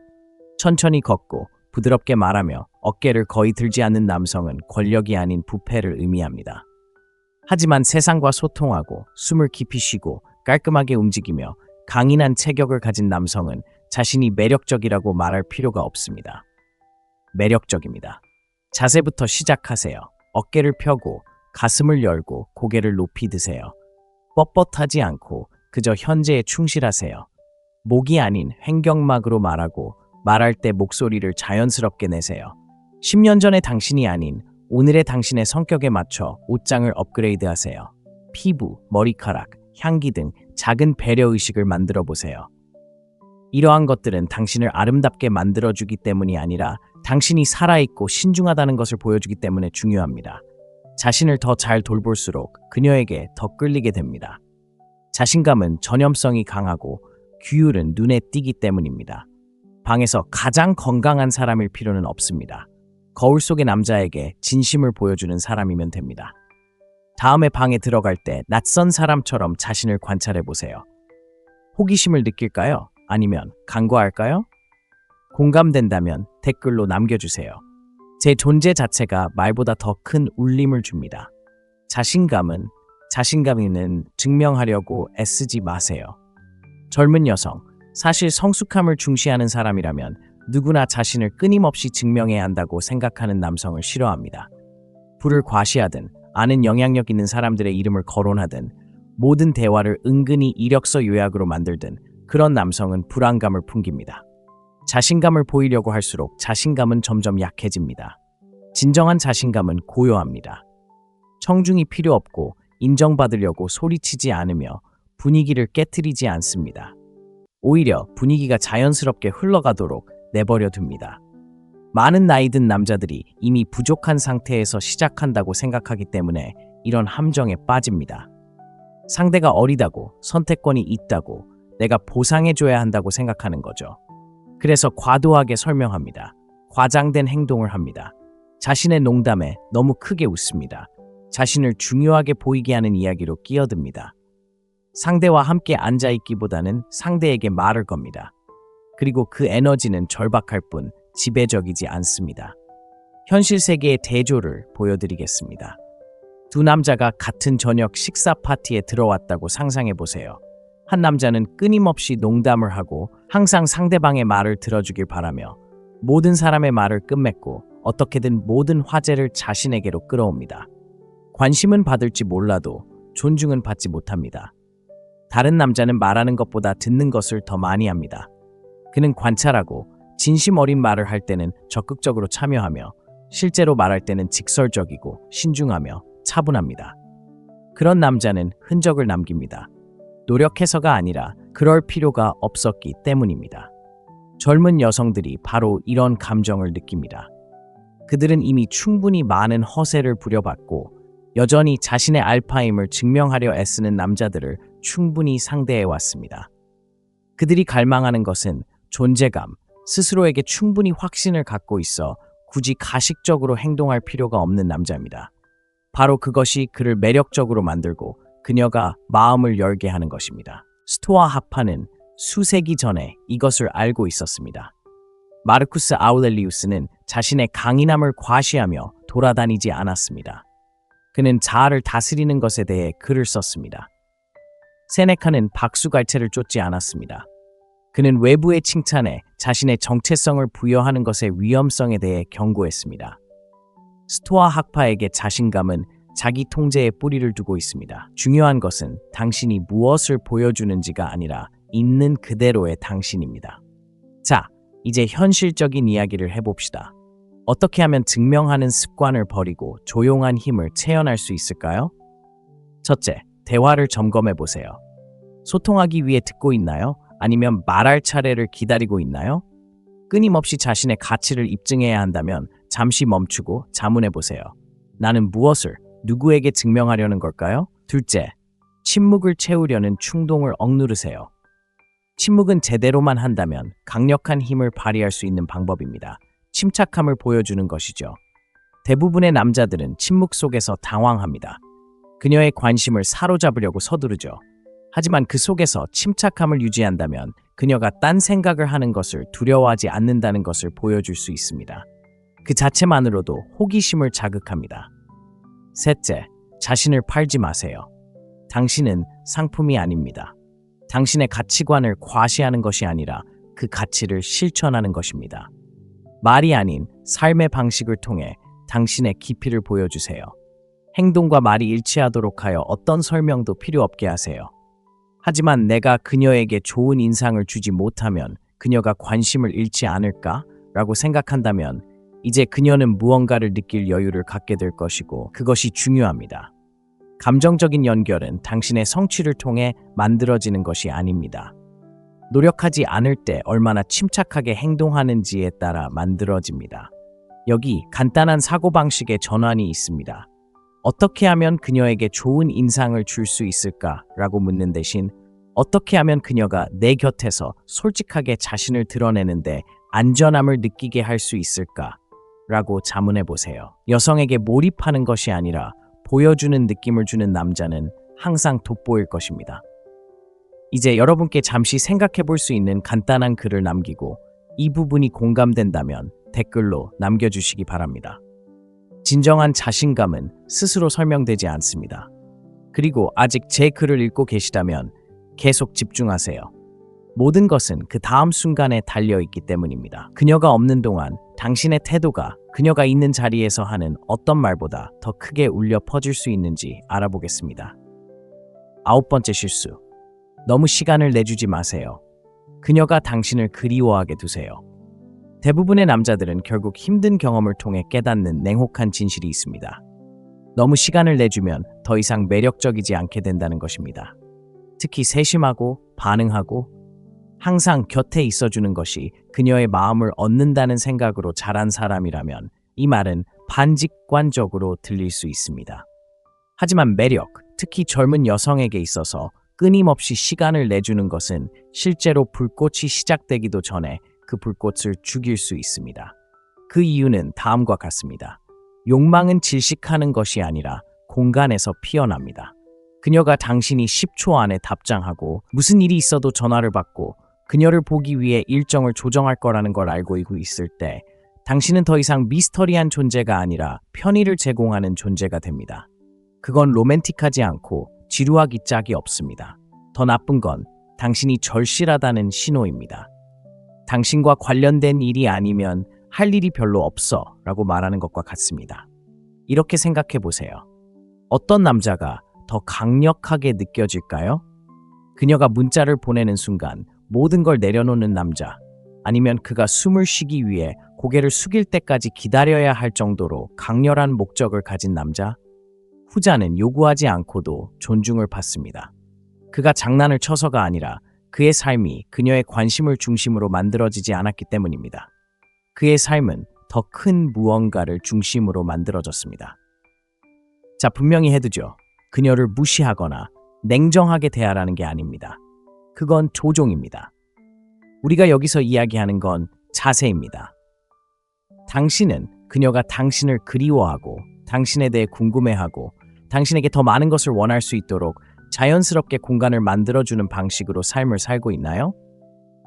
천천히 걷고 부드럽게 말하며 어깨를 거의 들지 않는 남성은 권력이 아닌 부패를 의미합니다. 하지만 세상과 소통하고 숨을 깊이 쉬고 깔끔하게 움직이며 강인한 체격을 가진 남성은 자신이 매력적이라고 말할 필요가 없습니다. 매력적입니다. 자세부터 시작하세요. 어깨를 펴고 가슴을 열고 고개를 높이 드세요. 뻣뻣하지 않고 그저 현재에 충실하세요. 목이 아닌 횡격막으로 말하고 말할 때 목소리를 자연스럽게 내세요. 10년 전의 당신이 아닌 오늘의 당신의 성격에 맞춰 옷장을 업그레이드하세요. 피부, 머리카락, 향기 등 작은 배려의식을 만들어 보세요. 이러한 것들은 당신을 아름답게 만들어주기 때문이 아니라 당신이 살아있고 신중하다는 것을 보여주기 때문에 중요합니다. 자신을 더 잘 돌볼수록 그녀에게 더 끌리게 됩니다. 자신감은 전염성이 강하고 규율은 눈에 띄기 때문입니다. 방에서 가장 건강한 사람일 필요는 없습니다. 거울 속의 남자에게 진심을 보여주는 사람이면 됩니다. 다음에 방에 들어갈 때 낯선 사람처럼 자신을 관찰해 보세요. 호기심을 느낄까요? 아니면 간과할까요? 공감된다면 댓글로 남겨주세요. 제 존재 자체가 말보다 더 큰 울림을 줍니다. 자신감은 증명하려고 애쓰지 마세요. 젊은 여성, 사실 성숙함을 중시하는 사람이라면 누구나 자신을 끊임없이 증명해야 한다고 생각하는 남성을 싫어합니다. 부를 과시하든 아는 영향력 있는 사람들의 이름을 거론하든 모든 대화를 은근히 이력서 요약으로 만들든 그런 남성은 불안감을 풍깁니다. 자신감을 보이려고 할수록 자신감은 점점 약해집니다. 진정한 자신감은 고요합니다. 청중이 필요 없고 인정받으려고 소리치지 않으며 분위기를 깨트리지 않습니다. 오히려 분위기가 자연스럽게 흘러가도록 내버려 둡니다. 많은 나이 든 남자들이 이미 부족한 상태에서 시작한다고 생각하기 때문에 이런 함정에 빠집니다. 상대가 어리다고, 선택권이 있다고, 내가 보상해줘야 한다고 생각하는 거죠. 그래서 과도하게 설명합니다. 과장된 행동을 합니다. 자신의 농담에 너무 크게 웃습니다. 자신을 중요하게 보이게 하는 이야기로 끼어듭니다. 상대와 함께 앉아있기보다는 상대에게 말을 겁니다. 그리고 그 에너지는 절박할 뿐 지배적이지 않습니다. 현실 세계의 대조를 보여드리겠습니다. 두 남자가 같은 저녁 식사 파티에 들어왔다고 상상해 보세요. 한 남자는 끊임없이 농담을 하고 항상 상대방의 말을 들어주길 바라며 모든 사람의 말을 끝맺고 어떻게든 모든 화제를 자신에게로 끌어옵니다. 관심은 받을지 몰라도 존중은 받지 못합니다. 다른 남자는 말하는 것보다 듣는 것을 더 많이 합니다. 그는 관찰하고 진심 어린 말을 할 때는 적극적으로 참여하며 실제로 말할 때는 직설적이고 신중하며 차분합니다. 그런 남자는 흔적을 남깁니다. 노력해서가 아니라 그럴 필요가 없었기 때문입니다. 젊은 여성들이 바로 이런 감정을 느낍니다. 그들은 이미 충분히 많은 허세를 부려봤고 여전히 자신의 알파임을 증명하려 애쓰는 남자들을 충분히 상대해왔습니다. 그들이 갈망하는 것은 존재감, 스스로에게 충분히 확신을 갖고 있어 굳이 가식적으로 행동할 필요가 없는 남자입니다. 바로 그것이 그를 매력적으로 만들고 그녀가 마음을 열게 하는 것입니다. 스토아 학파는 수세기 전에 이것을 알고 있었습니다. 마르쿠스 아우렐리우스는 자신의 강인함을 과시하며 돌아다니지 않았습니다. 그는 자아를 다스리는 것에 대해 글을 썼습니다. 세네카는 박수갈채를 쫓지 않았습니다. 그는 외부의 칭찬에 자신의 정체성을 부여하는 것의 위험성에 대해 경고했습니다. 스토아 학파에게 자신감은 자기 통제에 뿌리를 두고 있습니다. 중요한 것은 당신이 무엇을 보여주는지가 아니라 있는 그대로의 당신입니다. 자, 이제 현실적인 이야기를 해봅시다. 어떻게 하면 증명하는 습관을 버리고 조용한 힘을 체현할 수 있을까요? 첫째, 대화를 점검해 보세요. 소통하기 위해 듣고 있나요? 아니면 말할 차례를 기다리고 있나요? 끊임없이 자신의 가치를 입증해야 한다면 잠시 멈추고 자문해 보세요. 나는 무엇을 누구에게 증명하려는 걸까요? 둘째, 침묵을 채우려는 충동을 억누르세요. 침묵은 제대로만 한다면 강력한 힘을 발휘할 수 있는 방법입니다. 침착함을 보여주는 것이죠. 대부분의 남자들은 침묵 속에서 당황합니다. 그녀의 관심을 사로잡으려고 서두르죠. 하지만 그 속에서 침착함을 유지한다면 그녀가 딴 생각을 하는 것을 두려워하지 않는다는 것을 보여줄 수 있습니다. 그 자체만으로도 호기심을 자극합니다. 셋째, 자신을 팔지 마세요. 당신은 상품이 아닙니다. 당신의 가치관을 과시하는 것이 아니라 그 가치를 실천하는 것입니다. 말이 아닌 삶의 방식을 통해 당신의 깊이를 보여주세요. 행동과 말이 일치하도록 하여 어떤 설명도 필요 없게 하세요. 하지만 내가 그녀에게 좋은 인상을 주지 못하면 그녀가 관심을 잃지 않을까? 라고 생각한다면 이제 그녀는 무언가를 느낄 여유를 갖게 될 것이고 그것이 중요합니다. 감정적인 연결은 당신의 성취를 통해 만들어지는 것이 아닙니다. 노력하지 않을 때 얼마나 침착하게 행동하는지에 따라 만들어집니다. 여기 간단한 사고방식의 전환이 있습니다. 어떻게 하면 그녀에게 좋은 인상을 줄 수 있을까? 라고 묻는 대신 어떻게 하면 그녀가 내 곁에서 솔직하게 자신을 드러내는데 안전함을 느끼게 할 수 있을까? 라고 자문해 보세요. 여성에게 몰입하는 것이 아니라 보여주는 느낌을 주는 남자는 항상 돋보일 것입니다. 이제 여러분께 잠시 생각해 볼 수 있는 간단한 글을 남기고 이 부분이 공감된다면 댓글로 남겨주시기 바랍니다. 진정한 자신감은 스스로 설명되지 않습니다. 그리고 아직 제 글을 읽고 계시다면 계속 집중하세요. 모든 것은 그 다음 순간에 달려있기 때문입니다. 그녀가 없는 동안 당신의 태도가 그녀가 있는 자리에서 하는 어떤 말보다 더 크게 울려 퍼질 수 있는지 알아보겠습니다. 9번째 실수. 너무 시간을 내주지 마세요. 그녀가 당신을 그리워하게 두세요. 대부분의 남자들은 결국 힘든 경험을 통해 깨닫는 냉혹한 진실이 있습니다. 너무 시간을 내주면 더 이상 매력적이지 않게 된다는 것입니다. 특히 세심하고 반응하고 항상 곁에 있어주는 것이 그녀의 마음을 얻는다는 생각으로 자란 사람이라면 이 말은 반직관적으로 들릴 수 있습니다. 하지만 매력, 특히 젊은 여성에게 있어서 끊임없이 시간을 내주는 것은 실제로 불꽃이 시작되기도 전에 그 불꽃을 죽일 수 있습니다. 그 이유는 다음과 같습니다. 욕망은 질식하는 것이 아니라 공간에서 피어납니다. 그녀가 당신이 10초 안에 답장하고 무슨 일이 있어도 전화를 받고 그녀를 보기 위해 일정을 조정할 거라는 걸 알고 있을 때 당신은 더 이상 미스터리한 존재가 아니라 편의를 제공하는 존재가 됩니다. 그건 로맨틱하지 않고 지루하기 짝이 없습니다. 더 나쁜 건 당신이 절실하다는 신호입니다. 당신과 관련된 일이 아니면 할 일이 별로 없어 라고 말하는 것과 같습니다. 이렇게 생각해 보세요. 어떤 남자가 더 강력하게 느껴질까요? 그녀가 문자를 보내는 순간 모든 걸 내려놓는 남자, 아니면 그가 숨을 쉬기 위해 고개를 숙일 때까지 기다려야 할 정도로 강렬한 목적을 가진 남자? 후자는 요구하지 않고도 존중을 받습니다. 그가 장난을 쳐서가 아니라 그의 삶이 그녀의 관심을 중심으로 만들어지지 않았기 때문입니다. 그의 삶은 더 큰 무언가를 중심으로 만들어졌습니다. 자, 분명히 해두죠. 그녀를 무시하거나 냉정하게 대하라는 게 아닙니다. 그건 조종입니다. 우리가 여기서 이야기하는 건 자세입니다. 당신은 그녀가 당신을 그리워하고 당신에 대해 궁금해하고 당신에게 더 많은 것을 원할 수 있도록 자연스럽게 공간을 만들어주는 방식으로 삶을 살고 있나요?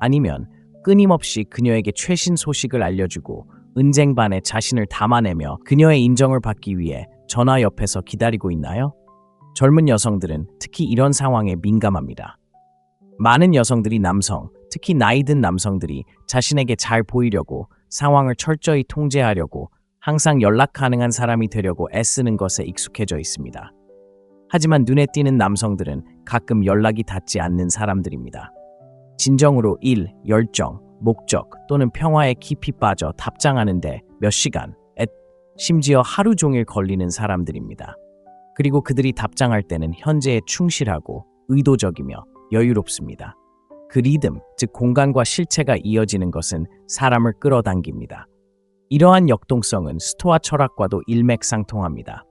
아니면 끊임없이 그녀에게 최신 소식을 알려주고 은쟁반에 자신을 담아내며 그녀의 인정을 받기 위해 전화 옆에서 기다리고 있나요? 젊은 여성들은 특히 이런 상황에 민감합니다. 많은 여성들이 남성, 특히 나이 든 남성들이 자신에게 잘 보이려고 상황을 철저히 통제하려고 항상 연락 가능한 사람이 되려고 애쓰는 것에 익숙해져 있습니다. 하지만 눈에 띄는 남성들은 가끔 연락이 닿지 않는 사람들입니다. 진정으로 일, 열정, 목적 또는 평화에 깊이 빠져 답장하는데 몇 시간, 심지어 하루 종일 걸리는 사람들입니다. 그리고 그들이 답장할 때는 현재에 충실하고 의도적이며 여유롭습니다. 그 리듬, 즉 공간과 실체가 이어지는 것은 사람을 끌어당깁니다. 이러한 역동성은 스토아 철학과도 일맥상통합니다.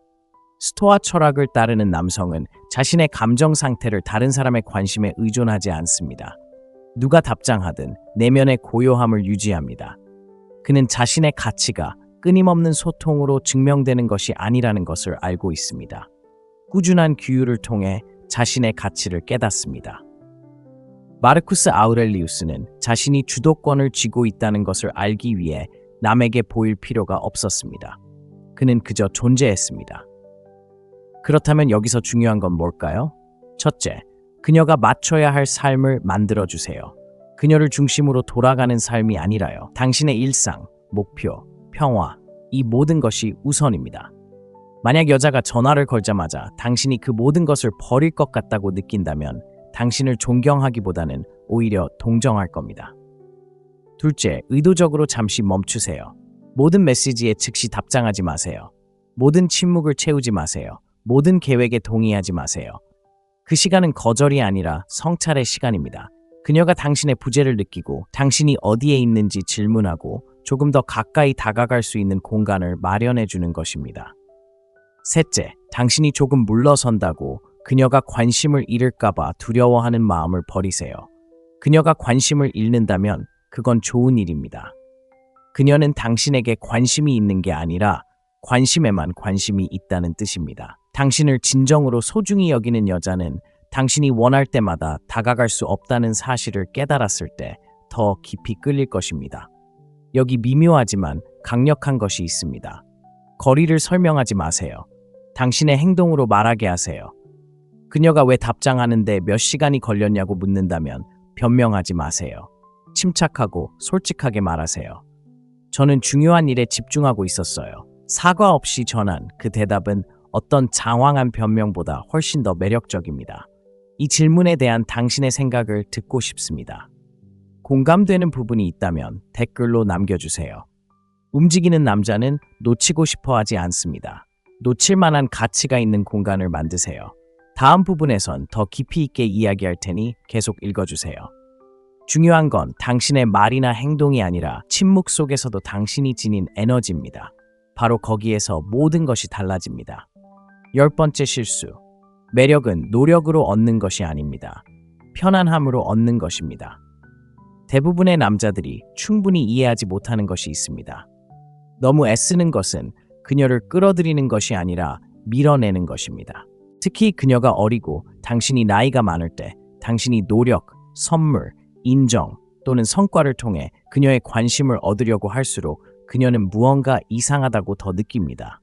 스토아 철학을 따르는 남성은 자신의 감정 상태를 다른 사람의 관심에 의존하지 않습니다. 누가 답장하든 내면의 고요함을 유지합니다. 그는 자신의 가치가 끊임없는 소통으로 증명되는 것이 아니라는 것을 알고 있습니다. 꾸준한 규율을 통해 자신의 가치를 깨닫습니다. 마르쿠스 아우렐리우스는 자신이 주도권을 쥐고 있다는 것을 알기 위해 남에게 보일 필요가 없었습니다. 그는 그저 존재했습니다. 그렇다면 여기서 중요한 건 뭘까요? 첫째, 그녀가 맞춰야 할 삶을 만들어주세요. 그녀를 중심으로 돌아가는 삶이 아니라요. 당신의 일상, 목표, 평화, 이 모든 것이 우선입니다. 만약 여자가 전화를 걸자마자 당신이 그 모든 것을 버릴 것 같다고 느낀다면 당신을 존경하기보다는 오히려 동정할 겁니다. 둘째, 의도적으로 잠시 멈추세요. 모든 메시지에 즉시 답장하지 마세요. 모든 침묵을 채우지 마세요. 모든 계획에 동의하지 마세요. 그 시간은 거절이 아니라 성찰의 시간입니다. 그녀가 당신의 부재를 느끼고 당신이 어디에 있는지 질문하고 조금 더 가까이 다가갈 수 있는 공간을 마련해 주는 것입니다. 셋째, 당신이 조금 물러선다고 그녀가 관심을 잃을까봐 두려워하는 마음을 버리세요. 그녀가 관심을 잃는다면 그건 좋은 일입니다. 그녀는 당신에게 관심이 있는 게 아니라 관심에만 관심이 있다는 뜻입니다. 당신을 진정으로 소중히 여기는 여자는 당신이 원할 때마다 다가갈 수 없다는 사실을 깨달았을 때 더 깊이 끌릴 것입니다. 여기 미묘하지만 강력한 것이 있습니다. 거리를 설명하지 마세요. 당신의 행동으로 말하게 하세요. 그녀가 왜 답장하는데 몇 시간이 걸렸냐고 묻는다면 변명하지 마세요. 침착하고 솔직하게 말하세요. 저는 중요한 일에 집중하고 있었어요. 사과 없이 전한 그 대답은 어떤 장황한 변명보다 훨씬 더 매력적입니다. 이 질문에 대한 당신의 생각을 듣고 싶습니다. 공감되는 부분이 있다면 댓글로 남겨주세요. 움직이는 남자는 놓치고 싶어 하지 않습니다. 놓칠 만한 가치가 있는 공간을 만드세요. 다음 부분에선 더 깊이 있게 이야기할 테니 계속 읽어주세요. 중요한 건 당신의 말이나 행동이 아니라 침묵 속에서도 당신이 지닌 에너지입니다. 바로 거기에서 모든 것이 달라집니다. 10번째 실수. 매력은 노력으로 얻는 것이 아닙니다. 편안함으로 얻는 것입니다. 대부분의 남자들이 충분히 이해하지 못하는 것이 있습니다. 너무 애쓰는 것은 그녀를 끌어들이는 것이 아니라 밀어내는 것입니다. 특히 그녀가 어리고 당신이 나이가 많을 때 당신이 노력, 선물, 인정 또는 성과를 통해 그녀의 관심을 얻으려고 할수록 그녀는 무언가 이상하다고 더 느낍니다.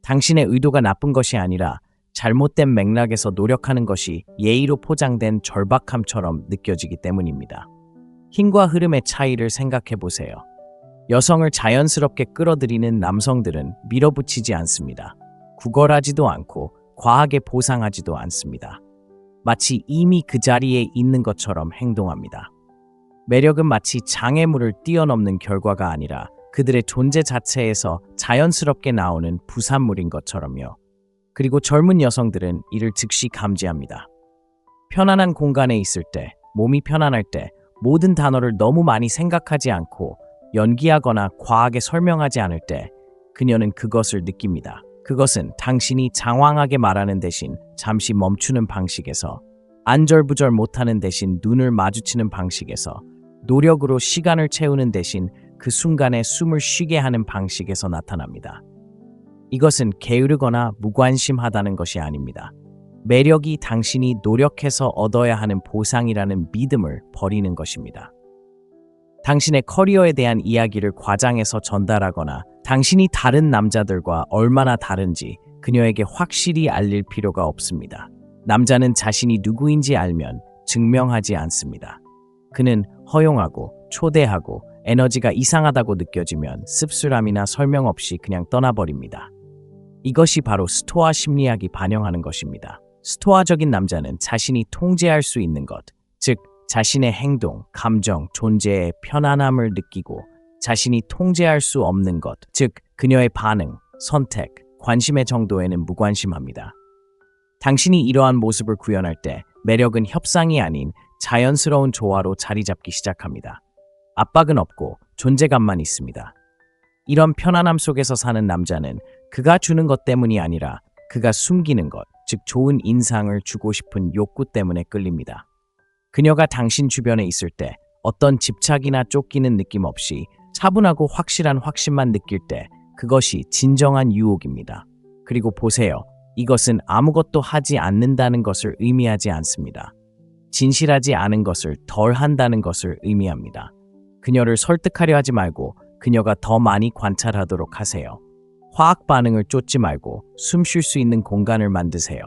당신의 의도가 나쁜 것이 아니라 잘못된 맥락에서 노력하는 것이 예의로 포장된 절박함처럼 느껴지기 때문입니다. 힘과 흐름의 차이를 생각해 보세요. 여성을 자연스럽게 끌어들이는 남성들은 밀어붙이지 않습니다. 구걸하지도 않고 과하게 보상하지도 않습니다. 마치 이미 그 자리에 있는 것처럼 행동합니다. 매력은 마치 장애물을 뛰어넘는 결과가 아니라 그들의 존재 자체에서 자연스럽게 나오는 부산물인 것처럼요. 그리고 젊은 여성들은 이를 즉시 감지합니다. 편안한 공간에 있을 때, 몸이 편안할 때 모든 단어를 너무 많이 생각하지 않고 연기하거나 과하게 설명하지 않을 때 그녀는 그것을 느낍니다. 그것은 당신이 장황하게 말하는 대신 잠시 멈추는 방식에서, 안절부절 못하는 대신 눈을 마주치는 방식에서, 노력으로 시간을 채우는 대신 그 순간에 숨을 쉬게 하는 방식에서 나타납니다. 이것은 게으르거나 무관심하다는 것이 아닙니다. 매력이 당신이 노력해서 얻어야 하는 보상이라는 믿음을 버리는 것입니다. 당신의 커리어에 대한 이야기를 과장해서 전달하거나 당신이 다른 남자들과 얼마나 다른지 그녀에게 확실히 알릴 필요가 없습니다. 남자는 자신이 누구인지 알면 증명하지 않습니다. 그는 허용하고 초대하고 에너지가 이상하다고 느껴지면 씁쓸함이나 설명 없이 그냥 떠나버립니다. 이것이 바로 스토아 심리학이 반영하는 것입니다. 스토아적인 남자는 자신이 통제할 수 있는 것, 즉 자신의 행동, 감정, 존재의 편안함을 느끼고 자신이 통제할 수 없는 것, 즉 그녀의 반응, 선택, 관심의 정도에는 무관심합니다. 당신이 이러한 모습을 구현할 때 매력은 협상이 아닌 자연스러운 조화로 자리 잡기 시작합니다. 압박은 없고 존재감만 있습니다. 이런 편안함 속에서 사는 남자는 그가 주는 것 때문이 아니라 그가 숨기는 것, 즉 좋은 인상을 주고 싶은 욕구 때문에 끌립니다. 그녀가 당신 주변에 있을 때 어떤 집착이나 쫓기는 느낌 없이 차분하고 확실한 확신만 느낄 때 그것이 진정한 유혹입니다. 그리고 보세요. 이것은 아무것도 하지 않는다는 것을 의미하지 않습니다. 진실하지 않은 것을 덜 한다는 것을 의미합니다. 그녀를 설득하려 하지 말고 그녀가 더 많이 관찰하도록 하세요. 화학 반응을 쫓지 말고 숨 쉴 수 있는 공간을 만드세요.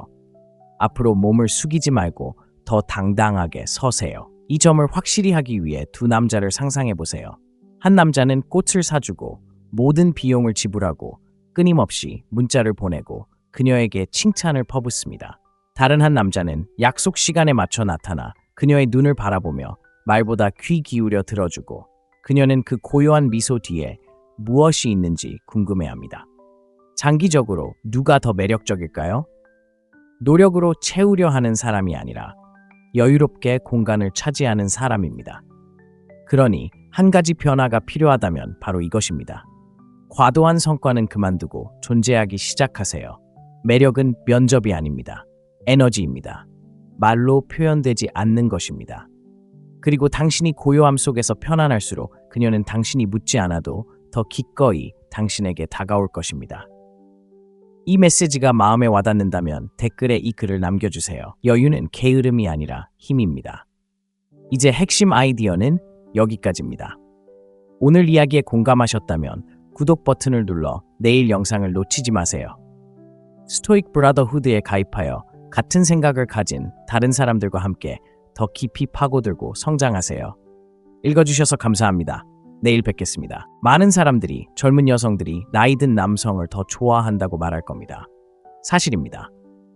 앞으로 몸을 숙이지 말고 더 당당하게 서세요. 이 점을 확실히 하기 위해 두 남자를 상상해 보세요. 한 남자는 꽃을 사주고 모든 비용을 지불하고 끊임없이 문자를 보내고 그녀에게 칭찬을 퍼붓습니다. 다른 한 남자는 약속 시간에 맞춰 나타나 그녀의 눈을 바라보며 말보다 귀 기울여 들어주고 그녀는 그 고요한 미소 뒤에 무엇이 있는지 궁금해합니다. 장기적으로 누가 더 매력적일까요? 노력으로 채우려 하는 사람이 아니라 여유롭게 공간을 차지하는 사람입니다. 그러니 한 가지 변화가 필요하다면 바로 이것입니다. 과도한 성과는 그만두고 존재하기 시작하세요. 매력은 면접이 아닙니다. 에너지입니다. 말로 표현되지 않는 것입니다. 그리고 당신이 고요함 속에서 편안할수록 그녀는 당신이 묻지 않아도 더 기꺼이 당신에게 다가올 것입니다. 이 메시지가 마음에 와닿는다면 댓글에 이 글을 남겨주세요. 여유는 게으름이 아니라 힘입니다. 이제 핵심 아이디어는 여기까지입니다. 오늘 이야기에 공감하셨다면 구독 버튼을 눌러 내일 영상을 놓치지 마세요. 스토익 브라더후드에 가입하여 같은 생각을 가진 다른 사람들과 함께 더 깊이 파고들고 성장하세요. 읽어주셔서 감사합니다. 내일 뵙겠습니다. 많은 사람들이 젊은 여성들이 나이 든 남성을 더 좋아한다고 말할 겁니다. 사실입니다.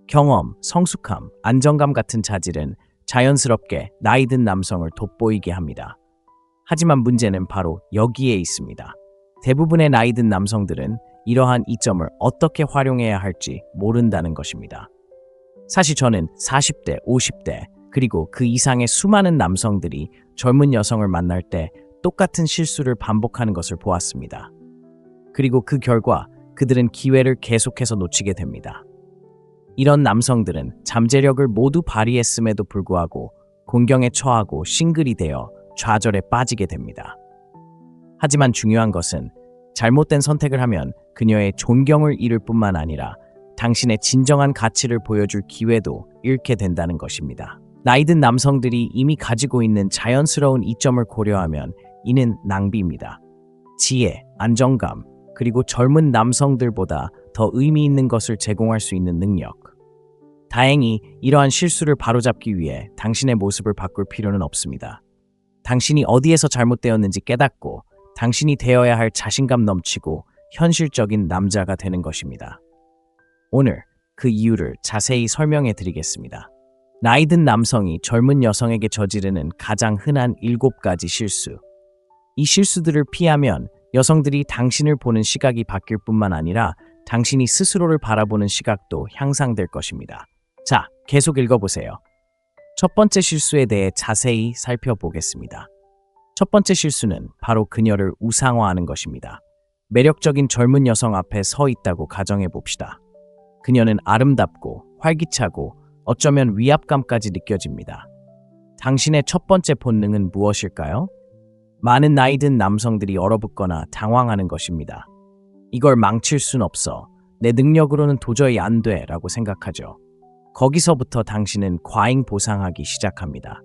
경험, 성숙함, 안정감 같은 자질은 자연스럽게 나이 든 남성을 돋보이게 합니다. 하지만 문제는 바로 여기에 있습니다. 대부분의 나이 든 남성들은 이러한 이점을 어떻게 활용해야 할지 모른다는 것입니다. 사실 저는 40대, 50대, 그리고 그 이상의 수많은 남성들이 젊은 여성을 만날 때 똑같은 실수를 반복하는 것을 보았습니다. 그리고 그 결과 그들은 기회를 계속해서 놓치게 됩니다. 이런 남성들은 잠재력을 모두 발휘했음에도 불구하고 공경에 처하고 싱글이 되어 좌절에 빠지게 됩니다. 하지만 중요한 것은 잘못된 선택을 하면 그녀의 존경을 잃을 뿐만 아니라 당신의 진정한 가치를 보여줄 기회도 잃게 된다는 것입니다. 나이든 남성들이 이미 가지고 있는 자연스러운 이점을 고려하면 이는 낭비입니다. 지혜, 안정감, 그리고 젊은 남성들보다 더 의미 있는 것을 제공할 수 있는 능력. 다행히 이러한 실수를 바로잡기 위해 당신의 모습을 바꿀 필요는 없습니다. 당신이 어디에서 잘못되었는지 깨닫고 당신이 되어야 할 자신감 넘치고 현실적인 남자가 되는 것입니다. 오늘 그 이유를 자세히 설명해 드리겠습니다. 나이 든 남성이 젊은 여성에게 저지르는 가장 흔한 7가지 실수. 이 실수들을 피하면 여성들이 당신을 보는 시각이 바뀔 뿐만 아니라 당신이 스스로를 바라보는 시각도 향상될 것입니다. 자, 계속 읽어보세요. 첫 번째 실수에 대해 자세히 살펴보겠습니다. 첫 번째 실수는 바로 그녀를 우상화하는 것입니다. 매력적인 젊은 여성 앞에 서 있다고 가정해 봅시다. 그녀는 아름답고 활기차고 어쩌면 위압감까지 느껴집니다. 당신의 첫 번째 본능은 무엇일까요? 많은 나이 든 남성들이 얼어붙거나 당황하는 것입니다. 이걸 망칠 순 없어. 내 능력으로는 도저히 안 돼 라고 생각하죠. 거기서부터 당신은 과잉 보상하기 시작합니다.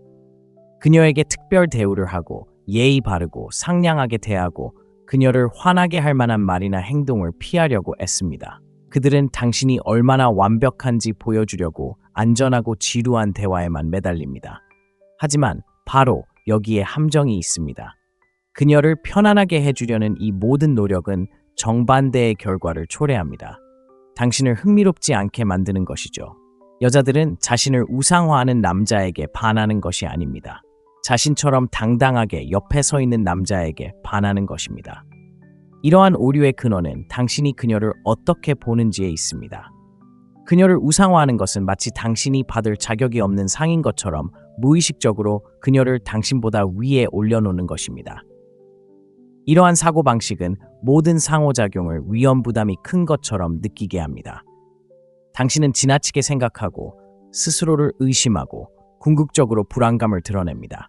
그녀에게 특별 대우를 하고 예의 바르고 상냥하게 대하고 그녀를 화나게 할 만한 말이나 행동을 피하려고 애씁니다. 그들은 당신이 얼마나 완벽한지 보여주려고 안전하고 지루한 대화에만 매달립니다. 하지만 바로 여기에 함정이 있습니다. 그녀를 편안하게 해주려는 이 모든 노력은 정반대의 결과를 초래합니다. 당신을 흥미롭지 않게 만드는 것이죠. 여자들은 자신을 우상화하는 남자에게 반하는 것이 아닙니다. 자신처럼 당당하게 옆에 서 있는 남자에게 반하는 것입니다. 이러한 오류의 근원은 당신이 그녀를 어떻게 보는지에 있습니다. 그녀를 우상화하는 것은 마치 당신이 받을 자격이 없는 상인 것처럼 무의식적으로 그녀를 당신보다 위에 올려놓는 것입니다. 이러한 사고방식은 모든 상호작용을 위험 부담이 큰 것처럼 느끼게 합니다. 당신은 지나치게 생각하고 스스로를 의심하고 궁극적으로 불안감을 드러냅니다.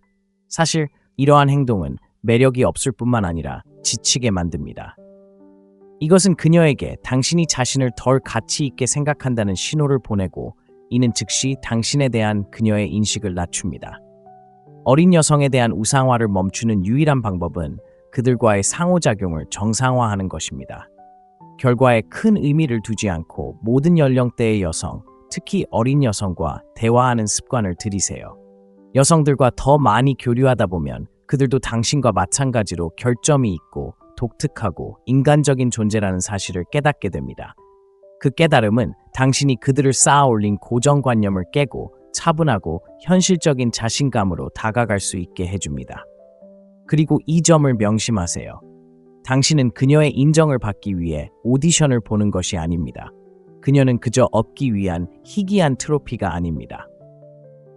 사실 이러한 행동은 매력이 없을 뿐만 아니라 지치게 만듭니다. 이것은 그녀에게 당신이 자신을 덜 가치 있게 생각한다는 신호를 보내고 이는 즉시 당신에 대한 그녀의 인식을 낮춥니다. 어린 여성에 대한 우상화를 멈추는 유일한 방법은 그들과의 상호작용을 정상화하는 것입니다. 결과에 큰 의미를 두지 않고 모든 연령대의 여성, 특히 어린 여성과 대화하는 습관을 들이세요. 여성들과 더 많이 교류하다 보면 그들도 당신과 마찬가지로 결점이 있고 독특하고 인간적인 존재라는 사실을 깨닫게 됩니다. 그 깨달음은 당신이 그들을 쌓아 올린 고정관념을 깨고 차분하고 현실적인 자신감으로 다가갈 수 있게 해줍니다. 그리고 이 점을 명심하세요. 당신은 그녀의 인정을 받기 위해 오디션을 보는 것이 아닙니다. 그녀는 그저 얻기 위한 희귀한 트로피가 아닙니다.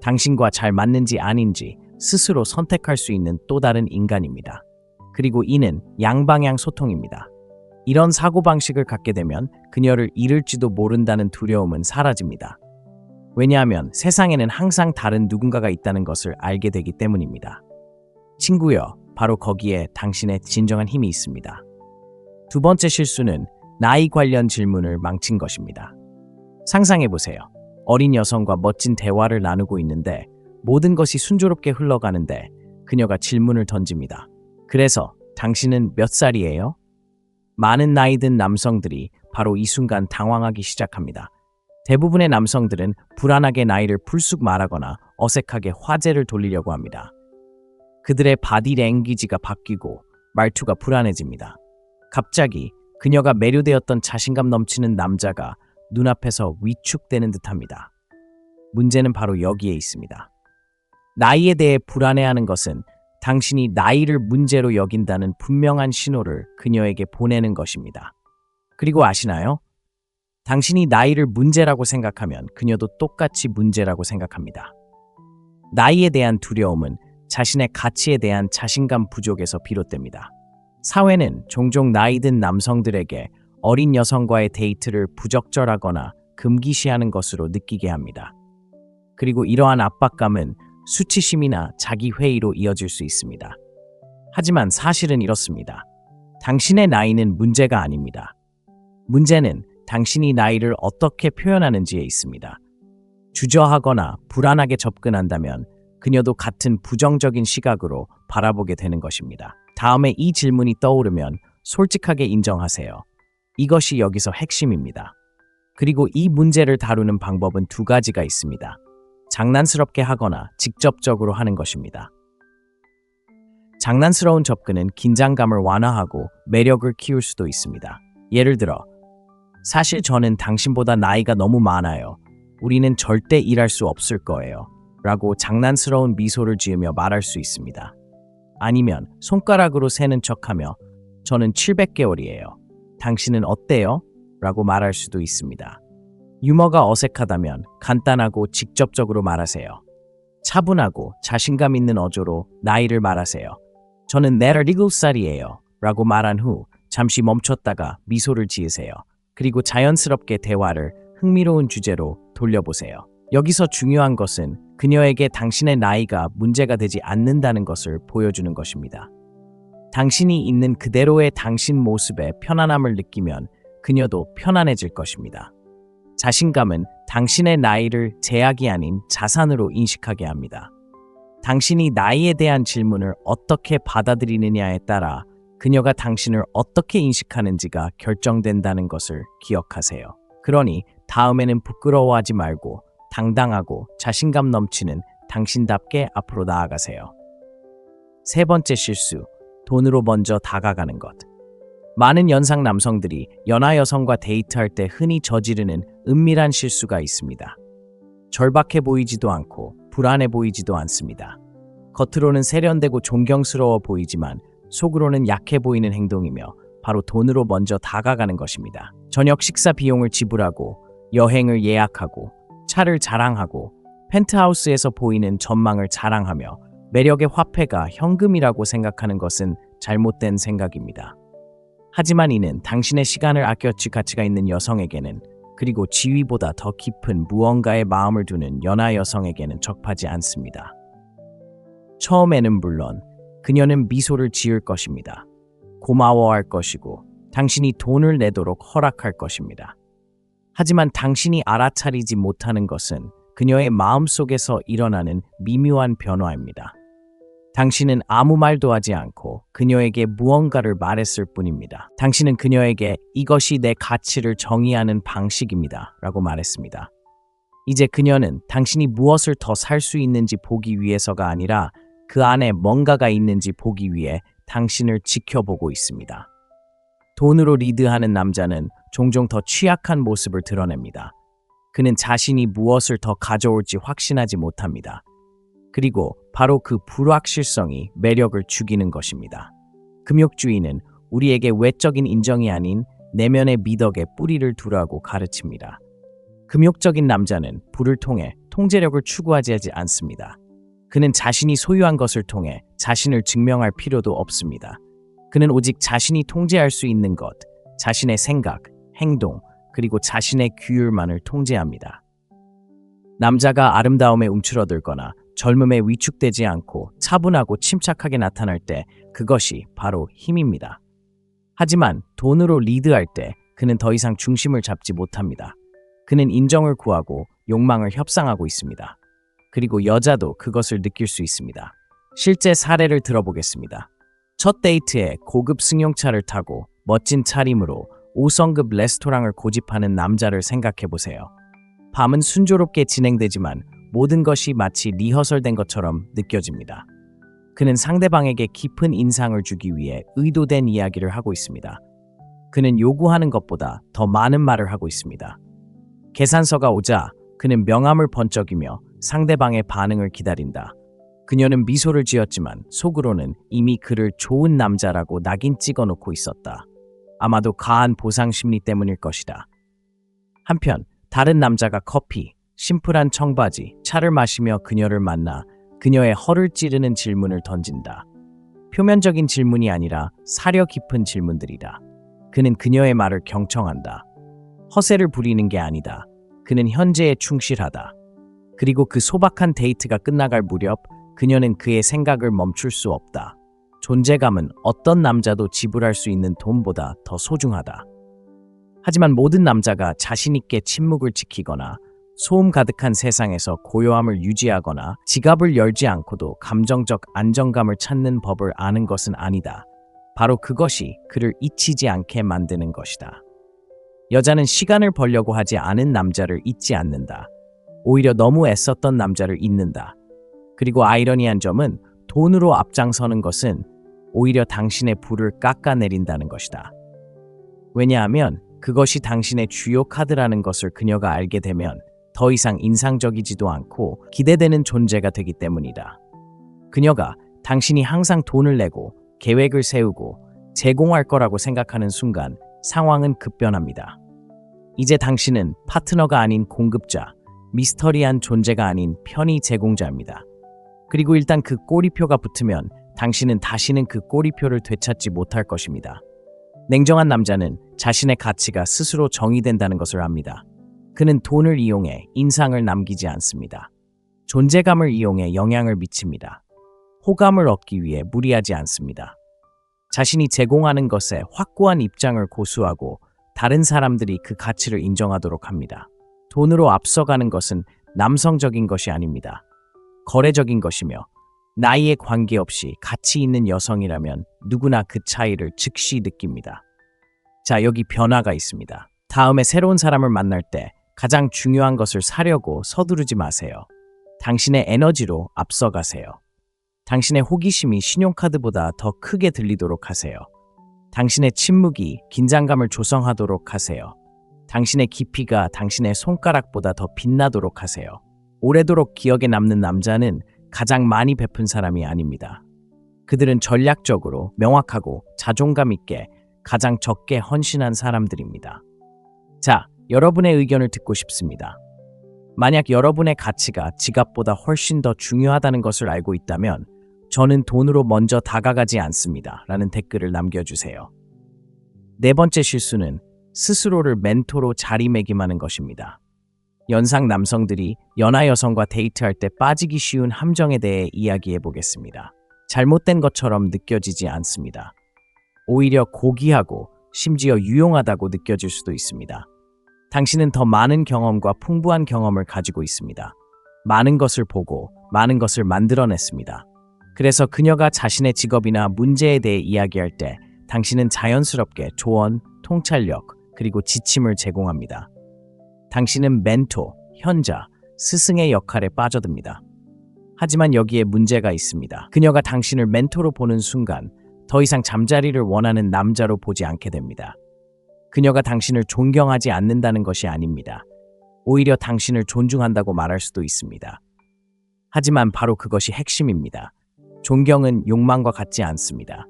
당신과 잘 맞는지 아닌지 스스로 선택할 수 있는 또 다른 인간입니다. 그리고 이는 양방향 소통입니다. 이런 사고방식을 갖게 되면 그녀를 잃을지도 모른다는 두려움은 사라집니다. 왜냐하면 세상에는 항상 다른 누군가가 있다는 것을 알게 되기 때문입니다. 친구여, 바로 거기에 당신의 진정한 힘이 있습니다. 두 번째 실수는 나이 관련 질문을 망친 것입니다. 상상해보세요. 어린 여성과 멋진 대화를 나누고 있는데 모든 것이 순조롭게 흘러가는데 그녀가 질문을 던집니다. 그래서 당신은 몇 살이에요? 많은 나이 든 남성들이 바로 이 순간 당황하기 시작합니다. 대부분의 남성들은 불안하게 나이를 불쑥 말하거나 어색하게 화제를 돌리려고 합니다. 그들의 바디 랭귀지가 바뀌고 말투가 불안해집니다. 갑자기 그녀가 매료되었던 자신감 넘치는 남자가 눈앞에서 위축되는 듯합니다. 문제는 바로 여기에 있습니다. 나이에 대해 불안해하는 것은 당신이 나이를 문제로 여긴다는 분명한 신호를 그녀에게 보내는 것입니다. 그리고 아시나요? 당신이 나이를 문제라고 생각하면 그녀도 똑같이 문제라고 생각합니다. 나이에 대한 두려움은 자신의 가치에 대한 자신감 부족에서 비롯됩니다. 사회는 종종 나이 든 남성들에게 어린 여성과의 데이트를 부적절하거나 금기시하는 것으로 느끼게 합니다. 그리고 이러한 압박감은 수치심이나 자기회의로 이어질 수 있습니다. 하지만 사실은 이렇습니다. 당신의 나이는 문제가 아닙니다. 문제는 당신이 나이를 어떻게 표현하는지에 있습니다. 주저하거나 불안하게 접근한다면 그녀도 같은 부정적인 시각으로 바라보게 되는 것입니다. 다음에 이 질문이 떠오르면 솔직하게 인정하세요. 이것이 여기서 핵심입니다. 그리고 이 문제를 다루는 방법은 두 가지가 있습니다. 장난스럽게 하거나 직접적으로 하는 것입니다. 장난스러운 접근은 긴장감을 완화하고 매력을 키울 수도 있습니다. 예를 들어, 사실 저는 당신보다 나이가 너무 많아요. 우리는 절대 일할 수 없을 거예요. 라고 장난스러운 미소를 지으며 말할 수 있습니다. 아니면 손가락으로 세는 척하며 저는 700개월이에요. 당신은 어때요? 라고 말할 수도 있습니다. 유머가 어색하다면 간단하고 직접적으로 말하세요. 차분하고 자신감 있는 어조로 나이를 말하세요. 저는 47살이에요. 라고 말한 후 잠시 멈췄다가 미소를 지으세요. 그리고 자연스럽게 대화를 흥미로운 주제로 돌려보세요. 여기서 중요한 것은 그녀에게 당신의 나이가 문제가 되지 않는다는 것을 보여주는 것입니다. 당신이 있는 그대로의 당신 모습에 편안함을 느끼면 그녀도 편안해질 것입니다. 자신감은 당신의 나이를 제약이 아닌 자산으로 인식하게 합니다. 당신이 나이에 대한 질문을 어떻게 받아들이느냐에 따라 그녀가 당신을 어떻게 인식하는지가 결정된다는 것을 기억하세요. 그러니 다음에는 부끄러워하지 말고 당당하고 자신감 넘치는 당신답게 앞으로 나아가세요. 세 번째 실수, 돈으로 먼저 다가가는 것. 많은 연상 남성들이 연하 여성과 데이트할 때 흔히 저지르는 은밀한 실수가 있습니다. 절박해 보이지도 않고 불안해 보이지도 않습니다. 겉으로는 세련되고 존경스러워 보이지만 속으로는 약해 보이는 행동이며 바로 돈으로 먼저 다가가는 것입니다. 저녁 식사 비용을 지불하고 여행을 예약하고 차를 자랑하고 펜트하우스에서 보이는 전망을 자랑하며 매력의 화폐가 현금이라고 생각하는 것은 잘못된 생각입니다. 하지만 이는 당신의 시간을 아껴줄 가치가 있는 여성에게는 그리고 지위보다 더 깊은 무언가에 마음을 두는 연하 여성에게는 적합하지 않습니다. 처음에는 물론 그녀는 미소를 지을 것입니다. 고마워할 것이고 당신이 돈을 내도록 허락할 것입니다. 하지만 당신이 알아차리지 못하는 것은 그녀의 마음속에서 일어나는 미묘한 변화입니다. 당신은 아무 말도 하지 않고 그녀에게 무언가를 말했을 뿐입니다. 당신은 그녀에게 이것이 내 가치를 정의하는 방식입니다. 라고 말했습니다. 이제 그녀는 당신이 무엇을 더 살 수 있는지 보기 위해서가 아니라 그 안에 뭔가가 있는지 보기 위해 당신을 지켜보고 있습니다. 돈으로 리드하는 남자는 종종 더 취약한 모습을 드러냅니다. 그는 자신이 무엇을 더 가져올지 확신하지 못합니다. 그리고 바로 그 불확실성이 매력을 죽이는 것입니다. 금욕주의는 우리에게 외적인 인정이 아닌 내면의 미덕에 뿌리를 두라고 가르칩니다. 금욕적인 남자는 부를 통해 통제력을 추구하지 않습니다. 그는 자신이 소유한 것을 통해 자신을 증명할 필요도 없습니다. 그는 오직 자신이 통제할 수 있는 것, 자신의 생각, 행동, 그리고 자신의 규율만을 통제합니다. 남자가 아름다움에 움츠러들거나 젊음에 위축되지 않고 차분하고 침착하게 나타날 때 그것이 바로 힘입니다. 하지만 돈으로 리드할 때 그는 더 이상 중심을 잡지 못합니다. 그는 인정을 구하고 욕망을 협상하고 있습니다. 그리고 여자도 그것을 느낄 수 있습니다. 실제 사례를 들어보겠습니다. 첫 데이트에 고급 승용차를 타고 멋진 차림으로 5성급 레스토랑을 고집하는 남자를 생각해보세요. 밤은 순조롭게 진행되지만 모든 것이 마치 리허설된 것처럼 느껴집니다. 그는 상대방에게 깊은 인상을 주기 위해 의도된 이야기를 하고 있습니다. 그는 요구하는 것보다 더 많은 말을 하고 있습니다. 계산서가 오자 그는 명함을 번쩍이며 상대방의 반응을 기다린다. 그녀는 미소를 지었지만 속으로는 이미 그를 좋은 남자라고 낙인 찍어놓고 있었다. 아마도 가한 보상 심리 때문일 것이다. 한편 다른 남자가 커피, 심플한 청바지, 차를 마시며 그녀를 만나 그녀의 허를 찌르는 질문을 던진다. 표면적인 질문이 아니라 사려 깊은 질문들이다. 그는 그녀의 말을 경청한다. 허세를 부리는 게 아니다. 그는 현재에 충실하다. 그리고 그 소박한 데이트가 끝나갈 무렵 그녀는 그의 생각을 멈출 수 없다. 존재감은 어떤 남자도 지불할 수 있는 돈보다 더 소중하다. 하지만 모든 남자가 자신 있게 침묵을 지키거나 소음 가득한 세상에서 고요함을 유지하거나 지갑을 열지 않고도 감정적 안정감을 찾는 법을 아는 것은 아니다. 바로 그것이 그를 잊히지 않게 만드는 것이다. 여자는 시간을 벌려고 하지 않은 남자를 잊지 않는다. 오히려 너무 애썼던 남자를 잊는다. 그리고 아이러니한 점은 돈으로 앞장서는 것은 오히려 당신의 부를 깎아내린다는 것이다. 왜냐하면 그것이 당신의 주요 카드라는 것을 그녀가 알게 되면 더 이상 인상적이지도 않고 기대되는 존재가 되기 때문이다. 그녀가 당신이 항상 돈을 내고 계획을 세우고 제공할 거라고 생각하는 순간 상황은 급변합니다. 이제 당신은 파트너가 아닌 공급자, 미스터리한 존재가 아닌 편의 제공자입니다. 그리고 일단 그 꼬리표가 붙으면 당신은 다시는 그 꼬리표를 되찾지 못할 것입니다. 냉정한 남자는 자신의 가치가 스스로 정의된다는 것을 압니다. 그는 돈을 이용해 인상을 남기지 않습니다. 존재감을 이용해 영향을 미칩니다. 호감을 얻기 위해 무리하지 않습니다. 자신이 제공하는 것에 확고한 입장을 고수하고 다른 사람들이 그 가치를 인정하도록 합니다. 돈으로 앞서가는 것은 남성적인 것이 아닙니다. 거래적인 것이며 나이에 관계없이 가치 있는 여성이라면 누구나 그 차이를 즉시 느낍니다. 자, 여기 변화가 있습니다. 다음에 새로운 사람을 만날 때 가장 중요한 것을 사려고 서두르지 마세요. 당신의 에너지로 앞서가세요. 당신의 호기심이 신용카드보다 더 크게 들리도록 하세요. 당신의 침묵이 긴장감을 조성하도록 하세요. 당신의 깊이가 당신의 손가락보다 더 빛나도록 하세요. 오래도록 기억에 남는 남자는 가장 많이 베푼 사람이 아닙니다. 그들은 전략적으로 명확하고 자존감 있게 가장 적게 헌신한 사람들입니다. 자, 여러분의 의견을 듣고 싶습니다. 만약 여러분의 가치가 지갑보다 훨씬 더 중요하다는 것을 알고 있다면 저는 돈으로 먼저 다가가지 않습니다. 라는 댓글을 남겨주세요. 네 번째 실수는 스스로를 멘토로 자리매김하는 것입니다. 연상 남성들이 연하 여성과 데이트할 때 빠지기 쉬운 함정에 대해 이야기해 보겠습니다. 잘못된 것처럼 느껴지지 않습니다. 오히려 고귀하고 심지어 유용하다고 느껴질 수도 있습니다. 당신은 더 많은 경험과 풍부한 경험을 가지고 있습니다. 많은 것을 보고 많은 것을 만들어냈습니다. 그래서 그녀가 자신의 직업이나 문제에 대해 이야기할 때 당신은 자연스럽게 조언, 통찰력, 그리고 지침을 제공합니다. 당신은 멘토, 현자, 스승의 역할에 빠져듭니다. 하지만 여기에 문제가 있습니다. 그녀가 당신을 멘토로 보는 순간 더 이상 잠자리를 원하는 남자로 보지 않게 됩니다. 그녀가 당신을 존경하지 않는다는 것이 아닙니다. 오히려 당신을 존중한다고 말할 수도 있습니다. 하지만 바로 그것이 핵심입니다. 존경은 욕망과 같지 않습니다.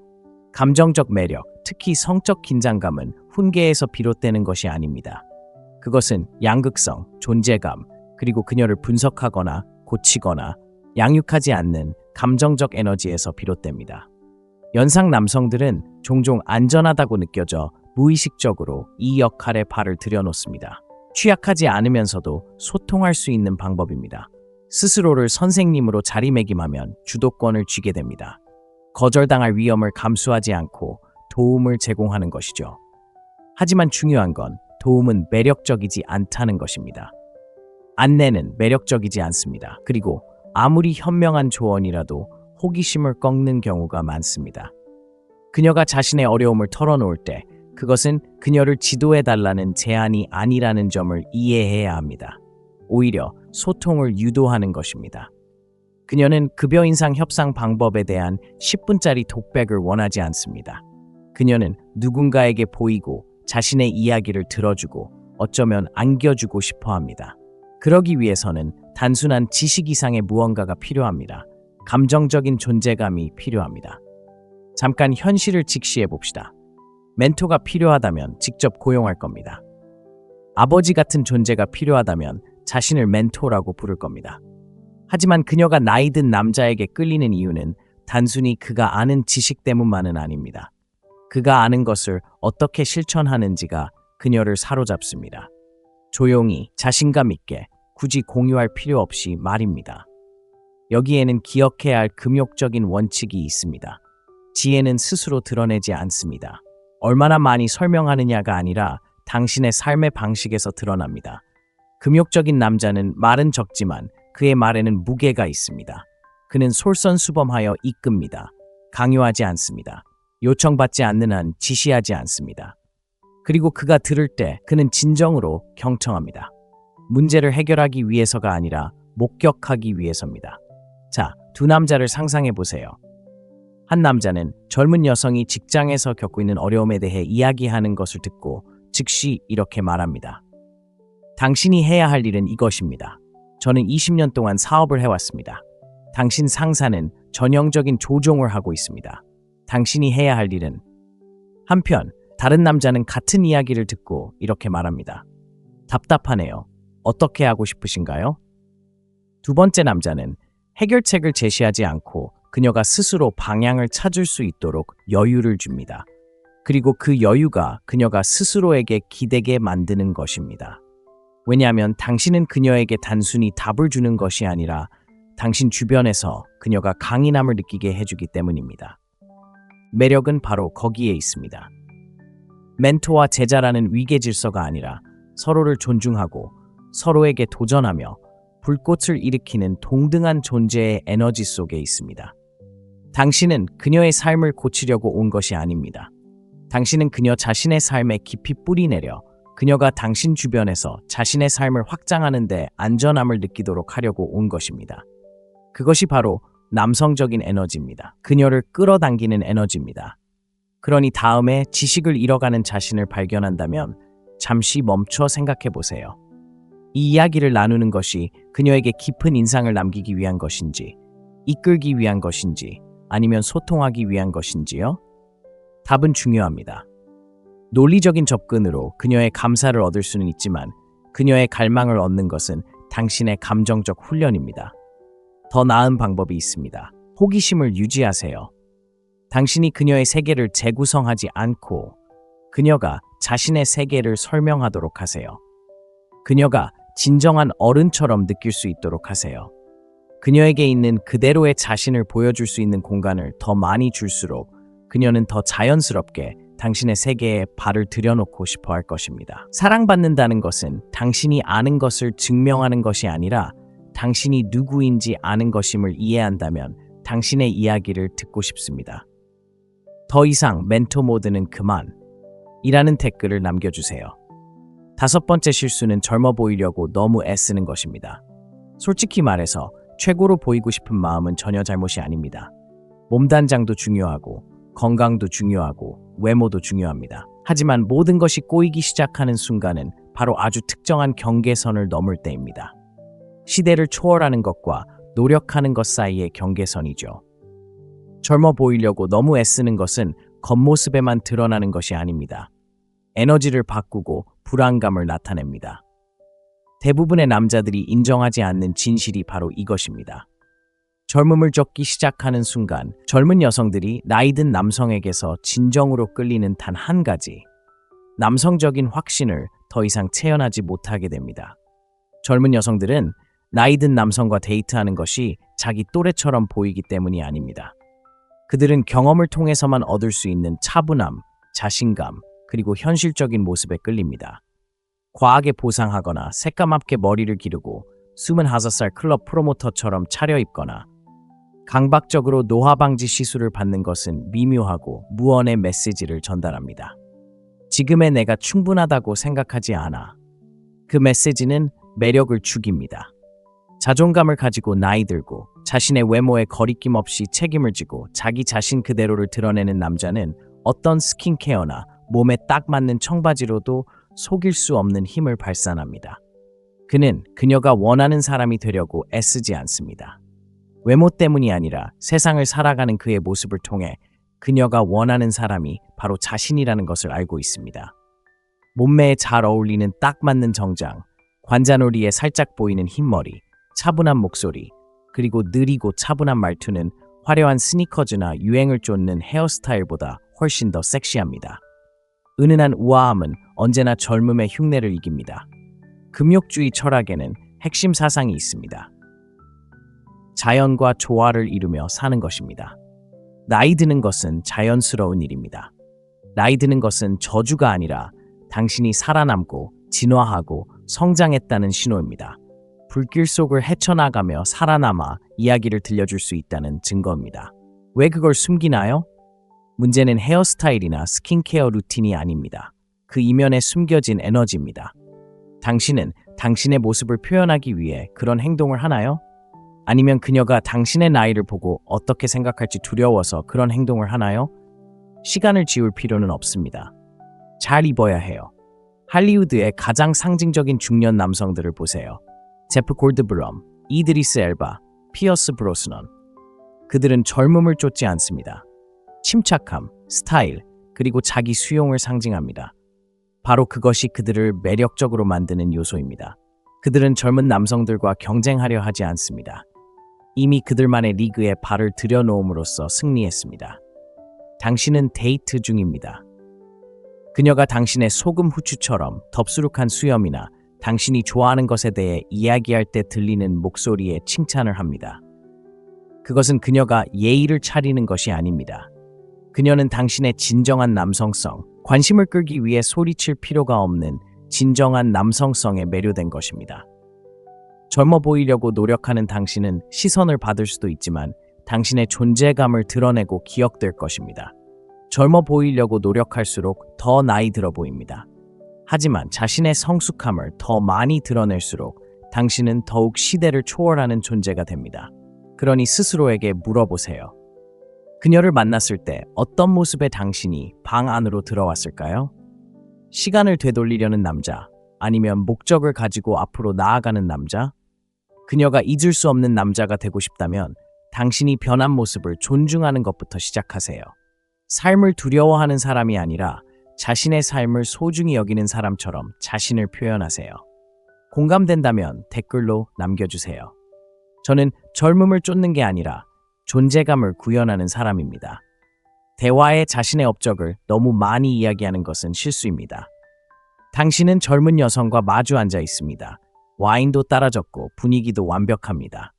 감정적 매력, 특히 성적 긴장감은 훈계에서 비롯되는 것이 아닙니다. 그것은 양극성, 존재감, 그리고 그녀를 분석하거나 고치거나 양육하지 않는 감정적 에너지에서 비롯됩니다. 연상 남성들은 종종 안전하다고 느껴져 무의식적으로 이 역할에 발을 들여놓습니다. 취약하지 않으면서도 소통할 수 있는 방법입니다. 스스로를 선생님으로 자리매김하면 주도권을 쥐게 됩니다. 거절당할 위험을 감수하지 않고 도움을 제공하는 것이죠. 하지만 중요한 건 도움은 매력적이지 않다는 것입니다. 안내는 매력적이지 않습니다. 그리고 아무리 현명한 조언이라도 호기심을 꺾는 경우가 많습니다. 그녀가 자신의 어려움을 털어놓을 때 그것은 그녀를 지도해달라는 제안이 아니라는 점을 이해해야 합니다. 오히려 소통을 유도하는 것입니다. 그녀는 급여 인상 협상 방법에 대한 10분짜리 독백을 원하지 않습니다. 그녀는 누군가에게 보이고 자신의 이야기를 들어주고 어쩌면 안겨주고 싶어 합니다. 그러기 위해서는 단순한 지식 이상의 무언가가 필요합니다. 감정적인 존재감이 필요합니다. 잠깐 현실을 직시해 봅시다. 멘토가 필요하다면 직접 고용할 겁니다. 아버지 같은 존재가 필요하다면 자신을 멘토라고 부를 겁니다. 하지만 그녀가 나이 든 남자에게 끌리는 이유는 단순히 그가 아는 지식 때문만은 아닙니다. 그가 아는 것을 어떻게 실천하는지가 그녀를 사로잡습니다. 조용히, 자신감 있게, 굳이 공유할 필요 없이 말입니다. 여기에는 기억해야 할 금욕적인 원칙이 있습니다. 지혜는 스스로 드러내지 않습니다. 얼마나 많이 설명하느냐가 아니라 당신의 삶의 방식에서 드러납니다. 금욕적인 남자는 말은 적지만 그의 말에는 무게가 있습니다. 그는 솔선수범하여 이끕니다. 강요하지 않습니다. 요청받지 않는 한 지시하지 않습니다. 그리고 그가 들을 때 그는 진정으로 경청합니다. 문제를 해결하기 위해서가 아니라 목격하기 위해서입니다. 자, 두 남자를 상상해 보세요. 한 남자는 젊은 여성이 직장에서 겪고 있는 어려움에 대해 이야기하는 것을 듣고 즉시 이렇게 말합니다. 당신이 해야 할 일은 이것입니다. 저는 20년 동안 사업을 해왔습니다. 당신 상사는 전형적인 조종을 하고 있습니다. 당신이 해야 할 일은. 한편 다른 남자는 같은 이야기를 듣고 이렇게 말합니다. 답답하네요. 어떻게 하고 싶으신가요? 두 번째 남자는 해결책을 제시하지 않고 그녀가 스스로 방향을 찾을 수 있도록 여유를 줍니다. 그리고 그 여유가 그녀가 스스로에게 기대게 만드는 것입니다. 왜냐하면 당신은 그녀에게 단순히 답을 주는 것이 아니라 당신 주변에서 그녀가 강인함을 느끼게 해주기 때문입니다. 매력은 바로 거기에 있습니다. 멘토와 제자라는 위계 질서가 아니라 서로를 존중하고 서로에게 도전하며 불꽃을 일으키는 동등한 존재의 에너지 속에 있습니다. 당신은 그녀의 삶을 고치려고 온 것이 아닙니다. 당신은 그녀 자신의 삶에 깊이 뿌리내려 그녀가 당신 주변에서 자신의 삶을 확장하는 데 안전함을 느끼도록 하려고 온 것입니다. 그것이 바로 남성적인 에너지입니다. 그녀를 끌어당기는 에너지입니다. 그러니 다음에 지식을 잃어가는 자신을 발견한다면 잠시 멈춰 생각해 보세요. 이 이야기를 나누는 것이 그녀에게 깊은 인상을 남기기 위한 것인지, 이끌기 위한 것인지, 아니면 소통하기 위한 것인지요? 답은 중요합니다. 논리적인 접근으로 그녀의 감사를 얻을 수는 있지만 그녀의 갈망을 얻는 것은 당신의 감정적 훈련입니다. 더 나은 방법이 있습니다. 호기심을 유지하세요. 당신이 그녀의 세계를 재구성하지 않고 그녀가 자신의 세계를 설명하도록 하세요. 그녀가 진정한 어른처럼 느낄 수 있도록 하세요. 그녀에게 있는 그대로의 자신을 보여줄 수 있는 공간을 더 많이 줄수록 그녀는 더 자연스럽게 당신의 세계에 발을 들여놓고 싶어 할 것입니다. 사랑받는다는 것은 당신이 아는 것을 증명하는 것이 아니라 당신이 누구인지 아는 것임을 이해한다면 당신의 이야기를 듣고 싶습니다. 더 이상 멘토 모드는 그만. 이라는 댓글을 남겨주세요. 5번째 실수는 젊어 보이려고 너무 애쓰는 것입니다. 솔직히 말해서 최고로 보이고 싶은 마음은 전혀 잘못이 아닙니다. 몸단장도 중요하고 건강도 중요하고 외모도 중요합니다. 하지만 모든 것이 꼬이기 시작하는 순간은 바로 아주 특정한 경계선을 넘을 때입니다. 시대를 초월하는 것과 노력하는 것 사이의 경계선이죠. 젊어 보이려고 너무 애쓰는 것은 겉모습에만 드러나는 것이 아닙니다. 에너지를 바꾸고 불안감을 나타냅니다. 대부분의 남자들이 인정하지 않는 진실이 바로 이것입니다. 젊음을 쫓기 시작하는 순간 젊은 여성들이 나이든 남성에게서 진정으로 끌리는 단 한 가지, 남성적인 확신을 더 이상 체현하지 못하게 됩니다. 젊은 여성들은 나이든 남성과 데이트하는 것이 자기 또래처럼 보이기 때문이 아닙니다. 그들은 경험을 통해서만 얻을 수 있는 차분함, 자신감, 그리고 현실적인 모습에 끌립니다. 과하게 보상하거나 새까맣게 머리를 기르고 25살 클럽 프로모터처럼 차려입거나 강박적으로 노화방지 시술을 받는 것은 미묘하고 무언의 메시지를 전달합니다. 지금의 내가 충분하다고 생각하지 않아. 그 메시지는 매력을 죽입니다. 자존감을 가지고 나이 들고 자신의 외모에 거리낌 없이 책임을 지고 자기 자신 그대로를 드러내는 남자는 어떤 스킨케어나 몸에 딱 맞는 청바지로도 속일 수 없는 힘을 발산합니다. 그는 그녀가 원하는 사람이 되려고 애쓰지 않습니다. 외모 때문이 아니라 세상을 살아가는 그의 모습을 통해 그녀가 원하는 사람이 바로 자신이라는 것을 알고 있습니다. 몸매에 잘 어울리는 딱 맞는 정장, 관자놀이에 살짝 보이는 흰머리, 차분한 목소리, 그리고 느리고 차분한 말투는 화려한 스니커즈나 유행을 쫓는 헤어스타일보다 훨씬 더 섹시합니다. 은은한 우아함은 언제나 젊음의 흉내를 이깁니다. 금욕주의 철학에는 핵심 사상이 있습니다. 자연과 조화를 이루며 사는 것입니다. 나이 드는 것은 자연스러운 일입니다. 나이 드는 것은 저주가 아니라 당신이 살아남고 진화하고 성장했다는 신호입니다. 불길 속을 헤쳐나가며 살아남아 이야기를 들려줄 수 있다는 증거입니다. 왜 그걸 숨기나요? 문제는 헤어스타일이나 스킨케어 루틴이 아닙니다. 그 이면에 숨겨진 에너지입니다. 당신은 당신의 모습을 표현하기 위해 그런 행동을 하나요? 아니면 그녀가 당신의 나이를 보고 어떻게 생각할지 두려워서 그런 행동을 하나요? 시간을 지울 필요는 없습니다. 잘 입어야 해요. 할리우드의 가장 상징적인 중년 남성들을 보세요. 제프 골드블럼, 이드리스 엘바, 피어스 브로스넌. 그들은 젊음을 쫓지 않습니다. 침착함, 스타일, 그리고 자기 수용을 상징합니다. 바로 그것이 그들을 매력적으로 만드는 요소입니다. 그들은 젊은 남성들과 경쟁하려 하지 않습니다. 이미 그들만의 리그에 발을 들여놓음으로써 승리했습니다. 당신은 데이트 중입니다. 그녀가 당신의 소금 후추처럼 덥수룩한 수염이나 당신이 좋아하는 것에 대해 이야기할 때 들리는 목소리에 칭찬을 합니다. 그것은 그녀가 예의를 차리는 것이 아닙니다. 그녀는 당신의 진정한 남성성, 관심을 끌기 위해 소리칠 필요가 없는 진정한 남성성에 매료된 것입니다. 젊어 보이려고 노력하는 당신은 시선을 받을 수도 있지만 당신의 존재감을 드러내고 기억될 것입니다. 젊어 보이려고 노력할수록 더 나이 들어 보입니다. 하지만 자신의 성숙함을 더 많이 드러낼수록 당신은 더욱 시대를 초월하는 존재가 됩니다. 그러니 스스로에게 물어보세요. 그녀를 만났을 때 어떤 모습의 당신이 방 안으로 들어왔을까요? 시간을 되돌리려는 남자, 아니면 목적을 가지고 앞으로 나아가는 남자? 그녀가 잊을 수 없는 남자가 되고 싶다면 당신이 변한 모습을 존중하는 것부터 시작하세요. 삶을 두려워하는 사람이 아니라 자신의 삶을 소중히 여기는 사람처럼 자신을 표현하세요. 공감된다면 댓글로 남겨주세요. 저는 젊음을 쫓는 게 아니라 존재감을 구현하는 사람입니다. 대화에 자신의 업적을 너무 많이 이야기하는 것은 실수입니다. 당신은 젊은 여성과 마주 앉아 있습니다. 와인도 따라졌고 분위기도 완벽합니다.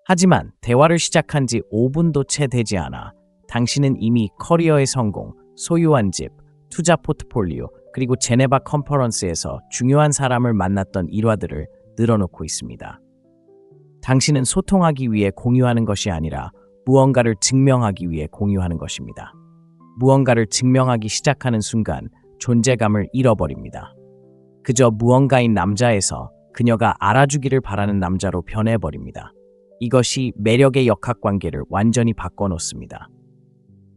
하지만 대화를 시작한 지 5분도 채 되지 않아 당신은 이미 커리어의 성공, 소유한 집, 투자 포트폴리오, 그리고 제네바 컨퍼런스에서 중요한 사람을 만났던 일화들을 늘어놓고 있습니다. 당신은 소통하기 위해 공유하는 것이 아니라 무언가를 증명하기 위해 공유하는 것입니다. 무언가를 증명하기 시작하는 순간 존재감을 잃어버립니다. 그저 무언가인 남자에서 그녀가 알아주기를 바라는 남자로 변해버립니다. 이것이 매력의 역학관계를 완전히 바꿔놓습니다.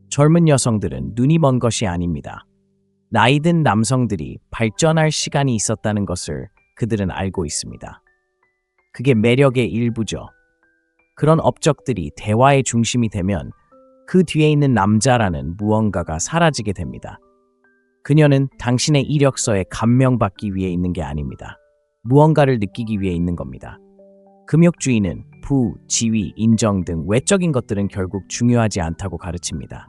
젊은 여성들은 눈이 먼 것이 아닙니다. 나이든 남성들이 발전할 시간이 있었다는 것을 그들은 알고 있습니다. 그게 매력의 일부죠. 그런 업적들이 대화의 중심이 되면 그 뒤에 있는 남자라는 무언가가 사라지게 됩니다. 그녀는 당신의 이력서에 감명받기 위해 있는 게 아닙니다. 무언가를 느끼기 위해 있는 겁니다. 금욕주의는 부, 지위, 인정 등 외적인 것들은 결국 중요하지 않다고 가르칩니다.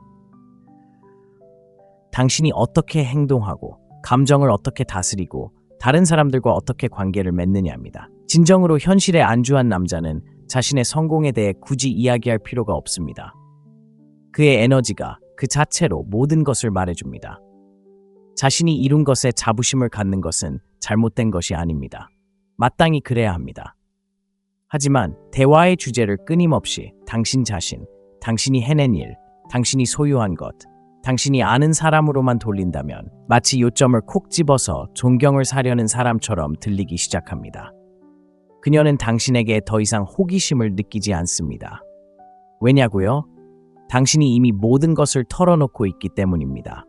당신이 어떻게 행동하고 감정을 어떻게 다스리고 다른 사람들과 어떻게 관계를 맺느냐입니다. 진정으로 현실에 안주한 남자는 자신의 성공에 대해 굳이 이야기할 필요가 없습니다. 그의 에너지가 그 자체로 모든 것을 말해줍니다. 자신이 이룬 것에 자부심을 갖는 것은 잘못된 것이 아닙니다. 마땅히 그래야 합니다. 하지만 대화의 주제를 끊임없이 당신 자신, 당신이 해낸 일, 당신이 소유한 것, 당신이 아는 사람으로만 돌린다면 마치 요점을 콕 집어서 존경을 사려는 사람처럼 들리기 시작합니다. 그녀는 당신에게 더 이상 호기심을 느끼지 않습니다. 왜냐고요? 당신이 이미 모든 것을 털어놓고 있기 때문입니다.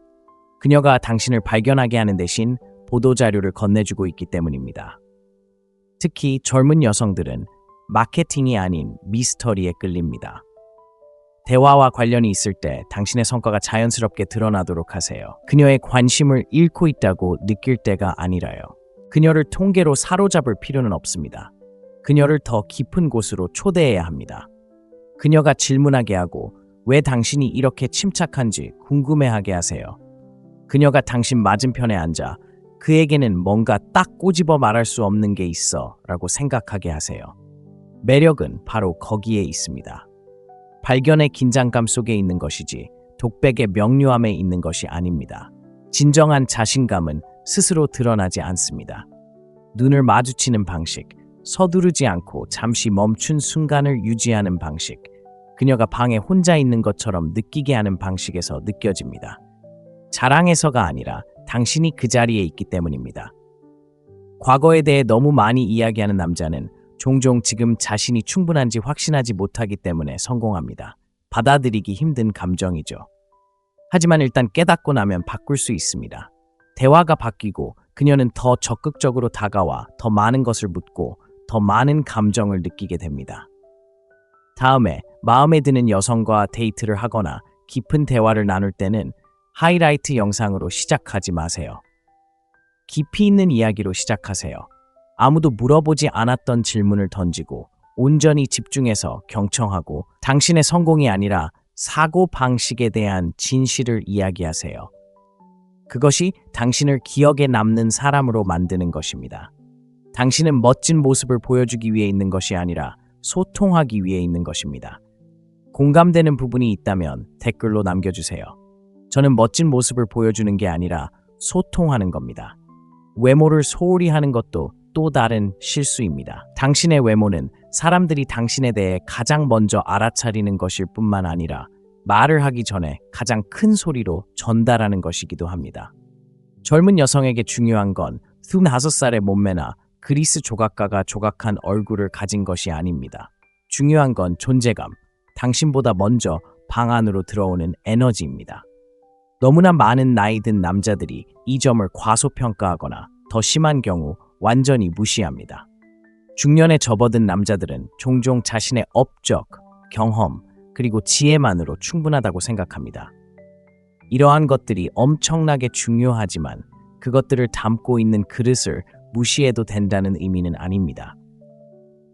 그녀가 당신을 발견하게 하는 대신 보도자료를 건네주고 있기 때문입니다. 특히 젊은 여성들은 마케팅이 아닌 미스터리에 끌립니다. 대화와 관련이 있을 때 당신의 성과가 자연스럽게 드러나도록 하세요. 그녀의 관심을 잃고 있다고 느낄 때가 아니라요. 그녀를 통계로 사로잡을 필요는 없습니다. 그녀를 더 깊은 곳으로 초대해야 합니다. 그녀가 질문하게 하고 왜 당신이 이렇게 침착한지 궁금해하게 하세요. 그녀가 당신 맞은편에 앉아 그에게는 뭔가 딱 꼬집어 말할 수 없는 게 있어 라고 생각하게 하세요. 매력은 바로 거기에 있습니다. 발견의 긴장감 속에 있는 것이지 독백의 명료함에 있는 것이 아닙니다. 진정한 자신감은 스스로 드러나지 않습니다. 눈을 마주치는 방식, 서두르지 않고 잠시 멈춘 순간을 유지하는 방식, 그녀가 방에 혼자 있는 것처럼 느끼게 하는 방식에서 느껴집니다. 자랑해서가 아니라 당신이 그 자리에 있기 때문입니다. 과거에 대해 너무 많이 이야기하는 남자는 종종 지금 자신이 충분한지 확신하지 못하기 때문에 성공합니다. 받아들이기 힘든 감정이죠. 하지만 일단 깨닫고 나면 바꿀 수 있습니다. 대화가 바뀌고 그녀는 더 적극적으로 다가와 더 많은 것을 묻고 더 많은 감정을 느끼게 됩니다. 다음에 마음에 드는 여성과 데이트를 하거나 깊은 대화를 나눌 때는 하이라이트 영상으로 시작하지 마세요. 깊이 있는 이야기로 시작하세요. 아무도 물어보지 않았던 질문을 던지고 온전히 집중해서 경청하고 당신의 성공이 아니라 사고 방식에 대한 진실을 이야기하세요. 그것이 당신을 기억에 남는 사람으로 만드는 것입니다. 당신은 멋진 모습을 보여주기 위해 있는 것이 아니라 소통하기 위해 있는 것입니다. 공감되는 부분이 있다면 댓글로 남겨주세요. 저는 멋진 모습을 보여주는 게 아니라 소통하는 겁니다. 외모를 소홀히 하는 것도 또 다른 실수입니다. 당신의 외모는 사람들이 당신에 대해 가장 먼저 알아차리는 것일 뿐만 아니라 말을 하기 전에 가장 큰 소리로 전달하는 것이기도 합니다. 젊은 여성에게 중요한 건 25살의 몸매나 그리스 조각가가 조각한 얼굴을 가진 것이 아닙니다. 중요한 건 존재감, 당신보다 먼저 방 안으로 들어오는 에너지입니다. 너무나 많은 나이 든 남자들이 이 점을 과소평가하거나 더 심한 경우 완전히 무시합니다. 중년에 접어든 남자들은 종종 자신의 업적, 경험, 그리고 지혜만으로 충분하다고 생각합니다. 이러한 것들이 엄청나게 중요하지만 그것들을 담고 있는 그릇을 무시해도 된다는 의미는 아닙니다.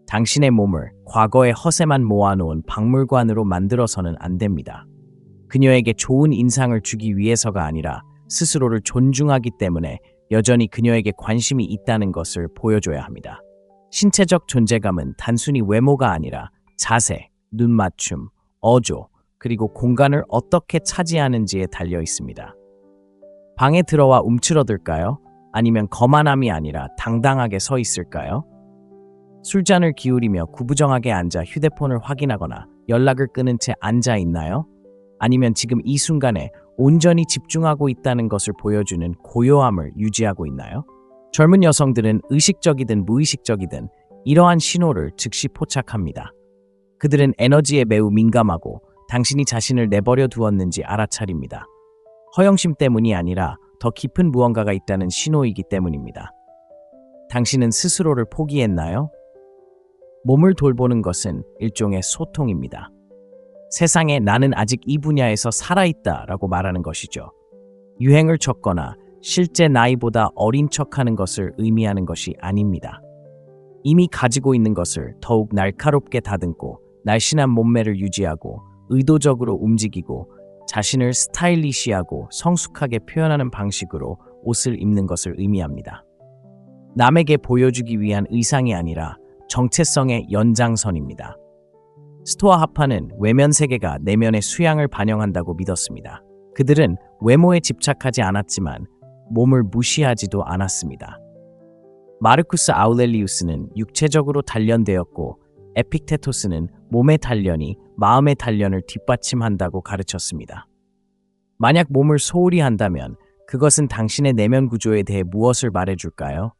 당신의 몸을 과거의 허세만 모아놓은 박물관으로 만들어서는 안 됩니다. 그녀에게 좋은 인상을 주기 위해서가 아니라 스스로를 존중하기 때문에 여전히 그녀에게 관심이 있다는 것을 보여줘야 합니다. 신체적 존재감은 단순히 외모가 아니라 자세, 눈 맞춤, 어조, 그리고 공간을 어떻게 차지하는지에 달려 있습니다. 방에 들어와 움츠러들까요? 아니면 거만함이 아니라 당당하게 서 있을까요? 술잔을 기울이며 구부정하게 앉아 휴대폰을 확인하거나 연락을 끊은 채 앉아 있나요? 아니면 지금 이 순간에 온전히 집중하고 있다는 것을 보여주는 고요함을 유지하고 있나요? 젊은 여성들은 의식적이든 무의식적이든 이러한 신호를 즉시 포착합니다. 그들은 에너지에 매우 민감하고 당신이 자신을 내버려 두었는지 알아차립니다. 허영심 때문이 아니라 더 깊은 무언가가 있다는 신호이기 때문입니다. 당신은 스스로를 포기했나요? 몸을 돌보는 것은 일종의 소통입니다. 세상에 나는 아직 이 분야에서 살아있다 라고 말하는 것이죠. 유행을 쫓거나 실제 나이보다 어린 척하는 것을 의미하는 것이 아닙니다. 이미 가지고 있는 것을 더욱 날카롭게 다듬고 날씬한 몸매를 유지하고 의도적으로 움직이고 자신을 스타일리시하고 성숙하게 표현하는 방식으로 옷을 입는 것을 의미합니다. 남에게 보여주기 위한 의상이 아니라 정체성의 연장선입니다. 스토아 하파는 외면 세계가 내면의 수양을 반영한다고 믿었습니다. 그들은 외모에 집착하지 않았지만 몸을 무시하지도 않았습니다. 마르쿠스 아우렐리우스는 육체적으로 단련되었고 에픽테토스는 몸의 단련이 마음의 단련을 뒷받침한다고 가르쳤습니다. 만약 몸을 소홀히 한다면 그것은 당신의 내면 구조에 대해 무엇을 말해줄까요?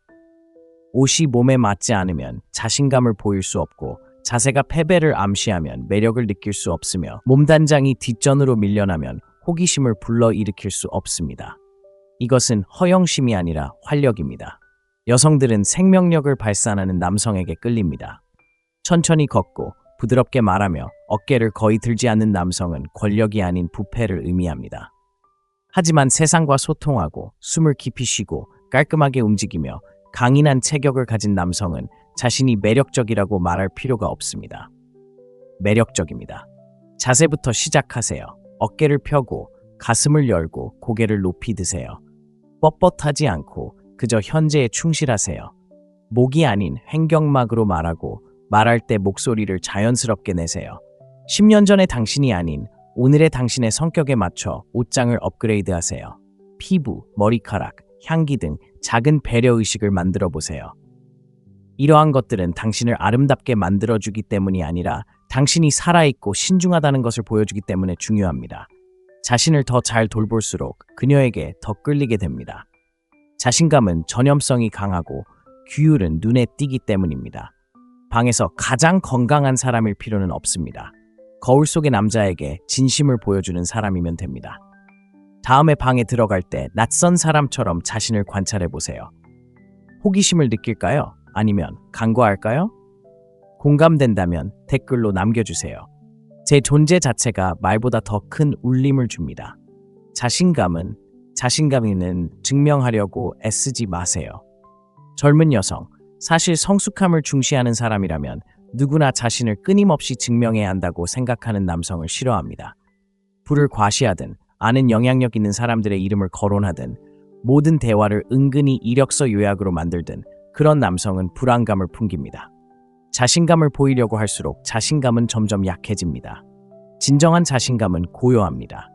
옷이 몸에 맞지 않으면 자신감을 보일 수 없고 자세가 패배를 암시하면 매력을 느낄 수 없으며 몸단장이 뒷전으로 밀려나면 호기심을 불러일으킬 수 없습니다. 이것은 허영심이 아니라 활력입니다. 여성들은 생명력을 발산하는 남성에게 끌립니다. 천천히 걷고 부드럽게 말하며 어깨를 거의 들지 않는 남성은 권력이 아닌 부패를 의미합니다. 하지만 세상과 소통하고 숨을 깊이 쉬고 깔끔하게 움직이며 강인한 체격을 가진 남성은 자신이 매력적이라고 말할 필요가 없습니다. 매력적입니다. 자세부터 시작하세요. 어깨를 펴고 가슴을 열고 고개를 높이 드세요. 뻣뻣하지 않고 그저 현재에 충실하세요. 목이 아닌 횡격막으로 말하고 말할 때 목소리를 자연스럽게 내세요. 10년 전의 당신이 아닌 오늘의 당신의 성격에 맞춰 옷장을 업그레이드하세요. 피부, 머리카락, 향기 등 작은 배려의식을 만들어 보세요. 이러한 것들은 당신을 아름답게 만들어주기 때문이 아니라 당신이 살아있고 신중하다는 것을 보여주기 때문에 중요합니다. 자신을 더 잘 돌볼수록 그녀에게 더 끌리게 됩니다. 자신감은 전염성이 강하고 규율은 눈에 띄기 때문입니다. 방에서 가장 건강한 사람일 필요는 없습니다. 거울 속의 남자에게 진심을 보여주는 사람이면 됩니다. 다음에 방에 들어갈 때 낯선 사람처럼 자신을 관찰해 보세요. 호기심을 느낄까요? 아니면 간과할까요? 공감된다면 댓글로 남겨주세요. 제 존재 자체가 말보다 더 큰 울림을 줍니다. 자신감은 증명하려고 애쓰지 마세요. 젊은 여성, 사실 성숙함을 중시하는 사람이라면 누구나 자신을 끊임없이 증명해야 한다고 생각하는 남성을 싫어합니다. 부를 과시하든 아는 영향력 있는 사람들의 이름을 거론하든 모든 대화를 은근히 이력서 요약으로 만들든 그런 남성은 불안감을 풍깁니다. 자신감을 보이려고 할수록 자신감은 점점 약해집니다. 진정한 자신감은 고요합니다.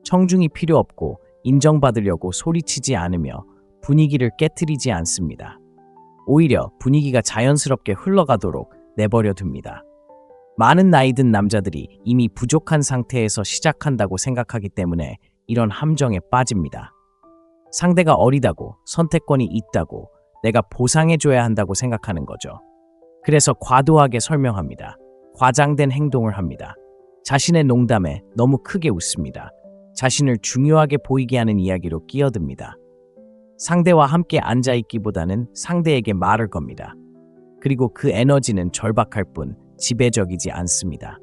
청중이 필요 없고 인정받으려고 소리치지 않으며 분위기를 깨트리지 않습니다. 오히려 분위기가 자연스럽게 흘러가도록 내버려 둡니다. 많은 나이 든 남자들이 이미 부족한 상태에서 시작한다고 생각하기 때문에 이런 함정에 빠집니다. 상대가 어리다고, 선택권이 있다고, 내가 보상해줘야 한다고 생각하는 거죠. 그래서 과도하게 설명합니다. 과장된 행동을 합니다. 자신의 농담에 너무 크게 웃습니다. 자신을 중요하게 보이게 하는 이야기로 끼어듭니다. 상대와 함께 앉아있기보다는 상대에게 말을 겁니다. 그리고 그 에너지는 절박할 뿐 지배적이지 않습니다.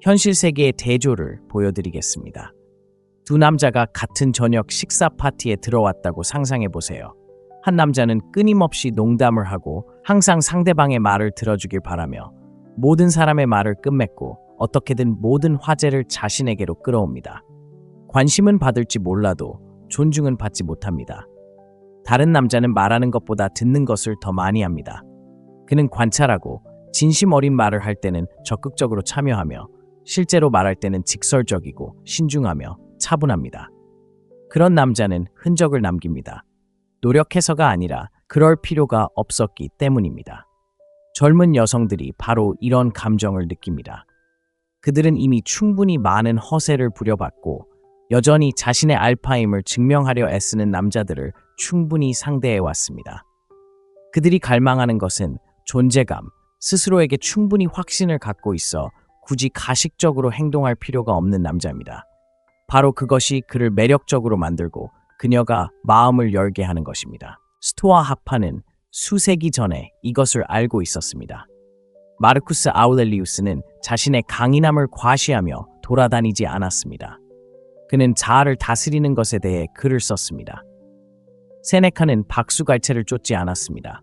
현실 세계의 대조를 보여드리겠습니다. 두 남자가 같은 저녁 식사 파티에 들어왔다고 상상해보세요. 한 남자는 끊임없이 농담을 하고 항상 상대방의 말을 들어주길 바라며 모든 사람의 말을 끝맺고 어떻게든 모든 화제를 자신에게로 끌어옵니다. 관심은 받을지 몰라도 존중은 받지 못합니다. 다른 남자는 말하는 것보다 듣는 것을 더 많이 합니다. 그는 관찰하고 진심 어린 말을 할 때는 적극적으로 참여하며 실제로 말할 때는 직설적이고 신중하며 차분합니다. 그런 남자는 흔적을 남깁니다. 노력해서가 아니라 그럴 필요가 없었기 때문입니다. 젊은 여성들이 바로 이런 감정을 느낍니다. 그들은 이미 충분히 많은 허세를 부려봤고 여전히 자신의 알파임을 증명하려 애쓰는 남자들을 충분히 상대해왔습니다. 그들이 갈망하는 것은 존재감, 스스로에게 충분히 확신을 갖고 있어 굳이 가식적으로 행동할 필요가 없는 남자입니다. 바로 그것이 그를 매력적으로 만들고 그녀가 마음을 열게 하는 것입니다. 스토아 학파는 수세기 전에 이것을 알고 있었습니다. 마르쿠스 아우렐리우스는 자신의 강인함을 과시하며 돌아다니지 않았습니다. 그는 자아를 다스리는 것에 대해 글을 썼습니다. 세네카는 박수갈채를 쫓지 않았습니다.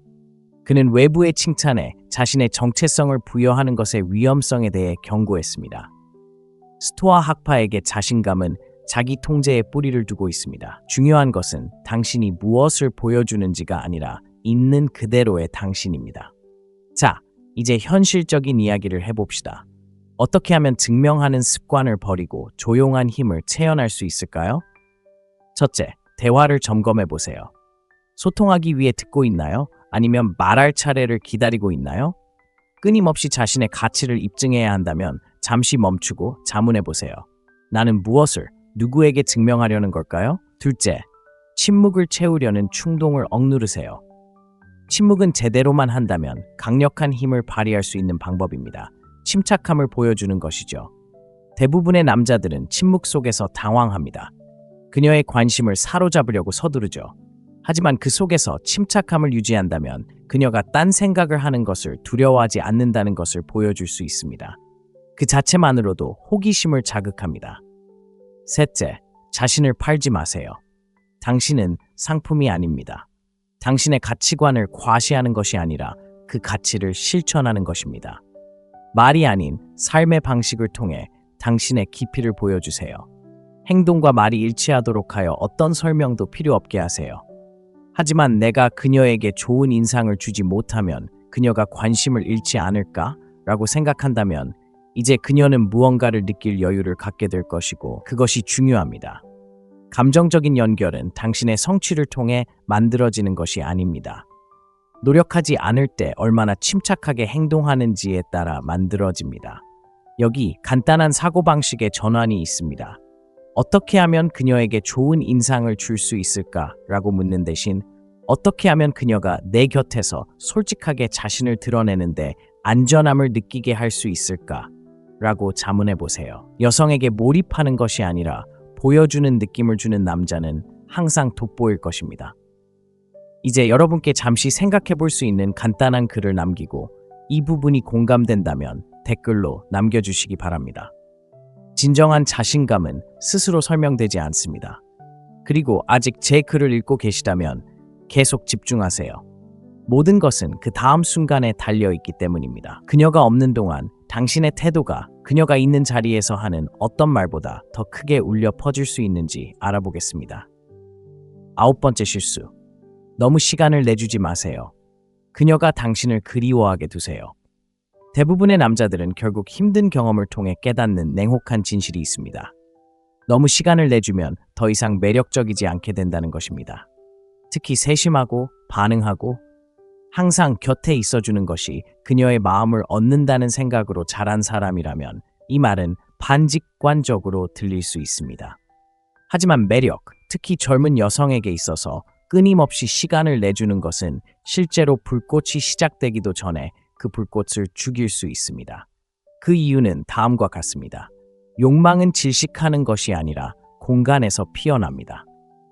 그는 외부의 칭찬에 자신의 정체성을 부여하는 것의 위험성에 대해 경고했습니다. 스토아 학파에게 자신감은 자기 통제에 뿌리를 두고 있습니다. 중요한 것은 당신이 무엇을 보여주는지가 아니라 있는 그대로의 당신입니다. 자, 이제 현실적인 이야기를 해봅시다. 어떻게 하면 증명하는 습관을 버리고 조용한 힘을 체현할 수 있을까요? 첫째, 대화를 점검해 보세요. 소통하기 위해 듣고 있나요? 아니면 말할 차례를 기다리고 있나요? 끊임없이 자신의 가치를 입증해야 한다면 잠시 멈추고 자문해 보세요. 나는 무엇을 누구에게 증명하려는 걸까요? 둘째, 침묵을 채우려는 충동을 억누르세요. 침묵은 제대로만 한다면 강력한 힘을 발휘할 수 있는 방법입니다. 침착함을 보여주는 것이죠. 대부분의 남자들은 침묵 속에서 당황합니다. 그녀의 관심을 사로잡으려고 서두르죠. 하지만 그 속에서 침착함을 유지한다면 그녀가 딴 생각을 하는 것을 두려워하지 않는다는 것을 보여줄 수 있습니다. 그 자체만으로도 호기심을 자극합니다. 셋째, 자신을 팔지 마세요. 당신은 상품이 아닙니다. 당신의 가치관을 과시하는 것이 아니라 그 가치를 실천하는 것입니다. 말이 아닌 삶의 방식을 통해 당신의 깊이를 보여주세요. 행동과 말이 일치하도록 하여 어떤 설명도 필요 없게 하세요. 하지만 내가 그녀에게 좋은 인상을 주지 못하면 그녀가 관심을 잃지 않을까? 라고 생각한다면 이제 그녀는 무언가를 느낄 여유를 갖게 될 것이고 그것이 중요합니다. 감정적인 연결은 당신의 성취를 통해 만들어지는 것이 아닙니다. 노력하지 않을 때 얼마나 침착하게 행동하는지에 따라 만들어집니다. 여기 간단한 사고방식의 전환이 있습니다. 어떻게 하면 그녀에게 좋은 인상을 줄 수 있을까? 라고 묻는 대신 어떻게 하면 그녀가 내 곁에서 솔직하게 자신을 드러내는데 안전함을 느끼게 할 수 있을까? 라고 자문해 보세요. 여성에게 몰입하는 것이 아니라 보여주는 느낌을 주는 남자는 항상 돋보일 것입니다. 이제 여러분께 잠시 생각해 볼 수 있는 간단한 글을 남기고 이 부분이 공감된다면 댓글로 남겨주시기 바랍니다. 진정한 자신감은 스스로 설명되지 않습니다. 그리고 아직 제 글을 읽고 계시다면 계속 집중하세요. 모든 것은 그 다음 순간에 달려있기 때문입니다. 그녀가 없는 동안 당신의 태도가 그녀가 있는 자리에서 하는 어떤 말보다 더 크게 울려 퍼질 수 있는지 알아보겠습니다. 9번째 실수. 너무 시간을 내주지 마세요. 그녀가 당신을 그리워하게 두세요. 대부분의 남자들은 결국 힘든 경험을 통해 깨닫는 냉혹한 진실이 있습니다. 너무 시간을 내주면 더 이상 매력적이지 않게 된다는 것입니다. 특히 세심하고 반응하고 항상 곁에 있어주는 것이 그녀의 마음을 얻는다는 생각으로 자란 사람이라면 이 말은 반직관적으로 들릴 수 있습니다. 하지만 매력, 특히 젊은 여성에게 있어서 끊임없이 시간을 내주는 것은 실제로 불꽃이 시작되기도 전에 그 불꽃을 죽일 수 있습니다. 그 이유는 다음과 같습니다. 욕망은 질식하는 것이 아니라 공간에서 피어납니다.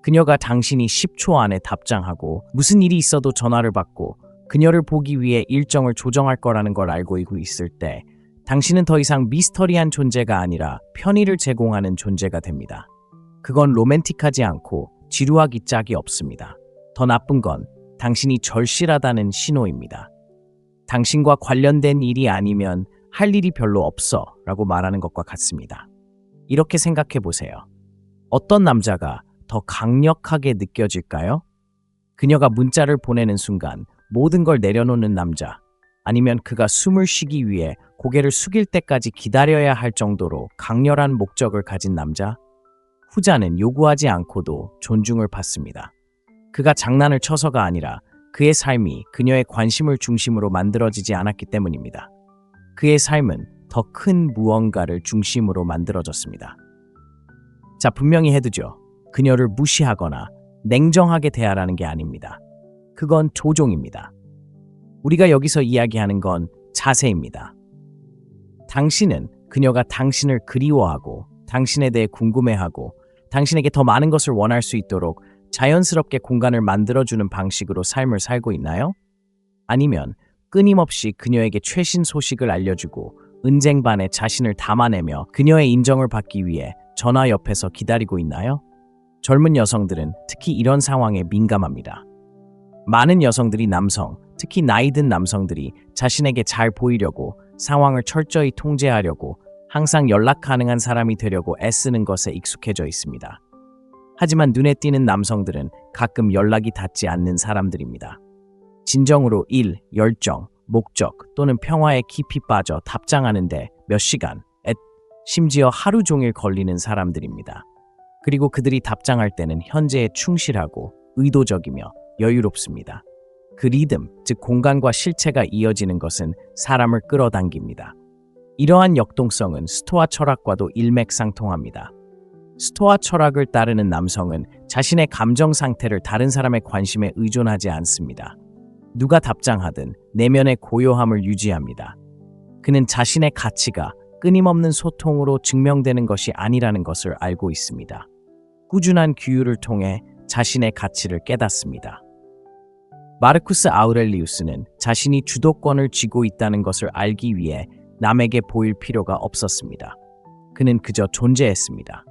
그녀가 당신이 10초 안에 답장하고 무슨 일이 있어도 전화를 받고 그녀를 보기 위해 일정을 조정할 거라는 걸 알고 있을 때 당신은 더 이상 미스터리한 존재가 아니라 편의를 제공하는 존재가 됩니다. 그건 로맨틱하지 않고 지루하기 짝이 없습니다. 더 나쁜 건 당신이 절실하다는 신호입니다. 당신과 관련된 일이 아니면 할 일이 별로 없어 라고 말하는 것과 같습니다. 이렇게 생각해 보세요. 어떤 남자가 더 강력하게 느껴질까요? 그녀가 문자를 보내는 순간 모든 걸 내려놓는 남자, 아니면 그가 숨을 쉬기 위해 고개를 숙일 때까지 기다려야 할 정도로 강렬한 목적을 가진 남자? 후자는 요구하지 않고도 존중을 받습니다. 그가 장난을 쳐서가 아니라 그의 삶이 그녀의 관심을 중심으로 만들어지지 않았기 때문입니다. 그의 삶은 더 큰 무언가를 중심으로 만들어졌습니다. 자, 분명히 해두죠. 그녀를 무시하거나 냉정하게 대하라는 게 아닙니다. 그건 조종입니다. 우리가 여기서 이야기하는 건 자세입니다. 당신은 그녀가 당신을 그리워하고 당신에 대해 궁금해하고 당신에게 더 많은 것을 원할 수 있도록 자연스럽게 공간을 만들어주는 방식으로 삶을 살고 있나요? 아니면 끊임없이 그녀에게 최신 소식을 알려주고 은쟁반에 자신을 담아내며 그녀의 인정을 받기 위해 전화 옆에서 기다리고 있나요? 젊은 여성들은 특히 이런 상황에 민감합니다. 많은 여성들이 특히 나이 든 남성들이 자신에게 잘 보이려고 상황을 철저히 통제하려고 항상 연락 가능한 사람이 되려고 애쓰는 것에 익숙해져 있습니다. 하지만 눈에 띄는 남성들은 가끔 연락이 닿지 않는 사람들입니다. 진정으로 일, 열정, 목적 또는 평화에 깊이 빠져 답장하는데 몇 시간, 심지어 하루 종일 걸리는 사람들입니다. 그리고 그들이 답장할 때는 현재에 충실하고 의도적이며 여유롭습니다. 그 리듬, 즉 공간과 실체가 이어지는 것은 사람을 끌어당깁니다. 이러한 역동성은 스토아 철학과도 일맥상통합니다. 스토아 철학을 따르는 남성은 자신의 감정 상태를 다른 사람의 관심에 의존하지 않습니다. 누가 답장하든 내면의 고요함을 유지합니다. 그는 자신의 가치가 끊임없는 소통으로 증명되는 것이 아니라는 것을 알고 있습니다. 꾸준한 규율을 통해 자신의 가치를 깨닫습니다. 마르쿠스 아우렐리우스는 자신이 주도권을 쥐고 있다는 것을 알기 위해 남에게 보일 필요가 없었습니다. 그는 그저 존재했습니다.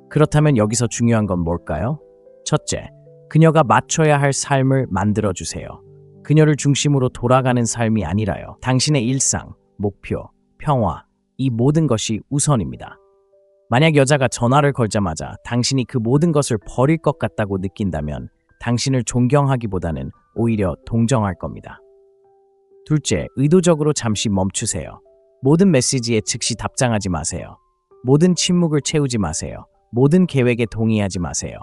그렇다면 여기서 중요한 건 뭘까요? 첫째, 그녀가 맞춰야 할 삶을 만들어주세요. 그녀를 중심으로 돌아가는 삶이 아니라요. 당신의 일상, 목표, 평화, 이 모든 것이 우선입니다. 만약 여자가 전화를 걸자마자 당신이 그 모든 것을 버릴 것 같다고 느낀다면 당신을 존경하기보다는 오히려 동정할 겁니다. 둘째, 의도적으로 잠시 멈추세요. 모든 메시지에 즉시 답장하지 마세요. 모든 침묵을 채우지 마세요. 모든 계획에 동의하지 마세요.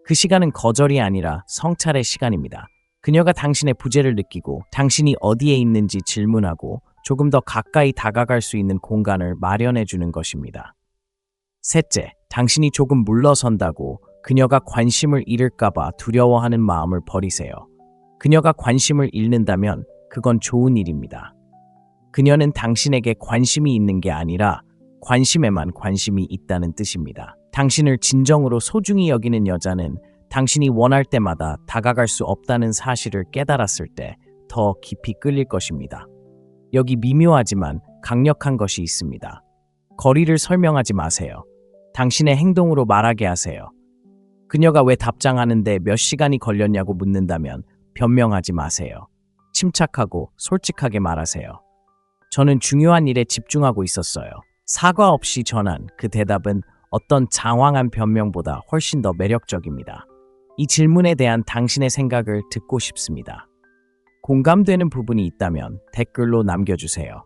그 시간은 거절이 아니라 성찰의 시간입니다. 그녀가 당신의 부재를 느끼고 당신이 어디에 있는지 질문하고 조금 더 가까이 다가갈 수 있는 공간을 마련해 주는 것입니다. 셋째, 당신이 조금 물러선다고 그녀가 관심을 잃을까봐 두려워하는 마음을 버리세요. 그녀가 관심을 잃는다면 그건 좋은 일입니다. 그녀는 당신에게 관심이 있는 게 아니라 관심에만 관심이 있다는 뜻입니다. 당신을 진정으로 소중히 여기는 여자는 당신이 원할 때마다 다가갈 수 없다는 사실을 깨달았을 때 더 깊이 끌릴 것입니다. 여기 미묘하지만 강력한 것이 있습니다. 거리를 설명하지 마세요. 당신의 행동으로 말하게 하세요. 그녀가 왜 답장하는데 몇 시간이 걸렸냐고 묻는다면 변명하지 마세요. 침착하고 솔직하게 말하세요. 저는 중요한 일에 집중하고 있었어요. 사과 없이 전한 그 대답은 어떤 장황한 변명보다 훨씬 더 매력적입니다. 이 질문에 대한 당신의 생각을 듣고 싶습니다. 공감되는 부분이 있다면 댓글로 남겨주세요.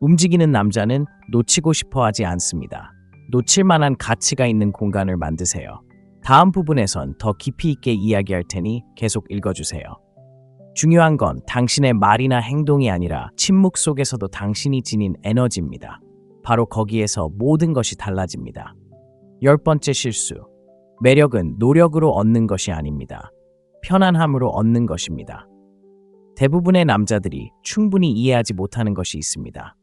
움직이는 남자는 놓치고 싶어 하지 않습니다. 놓칠 만한 가치가 있는 공간을 만드세요. 다음 부분에선 더 깊이 있게 이야기할 테니 계속 읽어주세요. 중요한 건 당신의 말이나 행동이 아니라 침묵 속에서도 당신이 지닌 에너지입니다. 바로 거기에서 모든 것이 달라집니다. 10번째 실수. 매력은 노력으로 얻는 것이 아닙니다. 편안함으로 얻는 것입니다. 대부분의 남자들이 충분히 이해하지 못하는 것이 있습니다.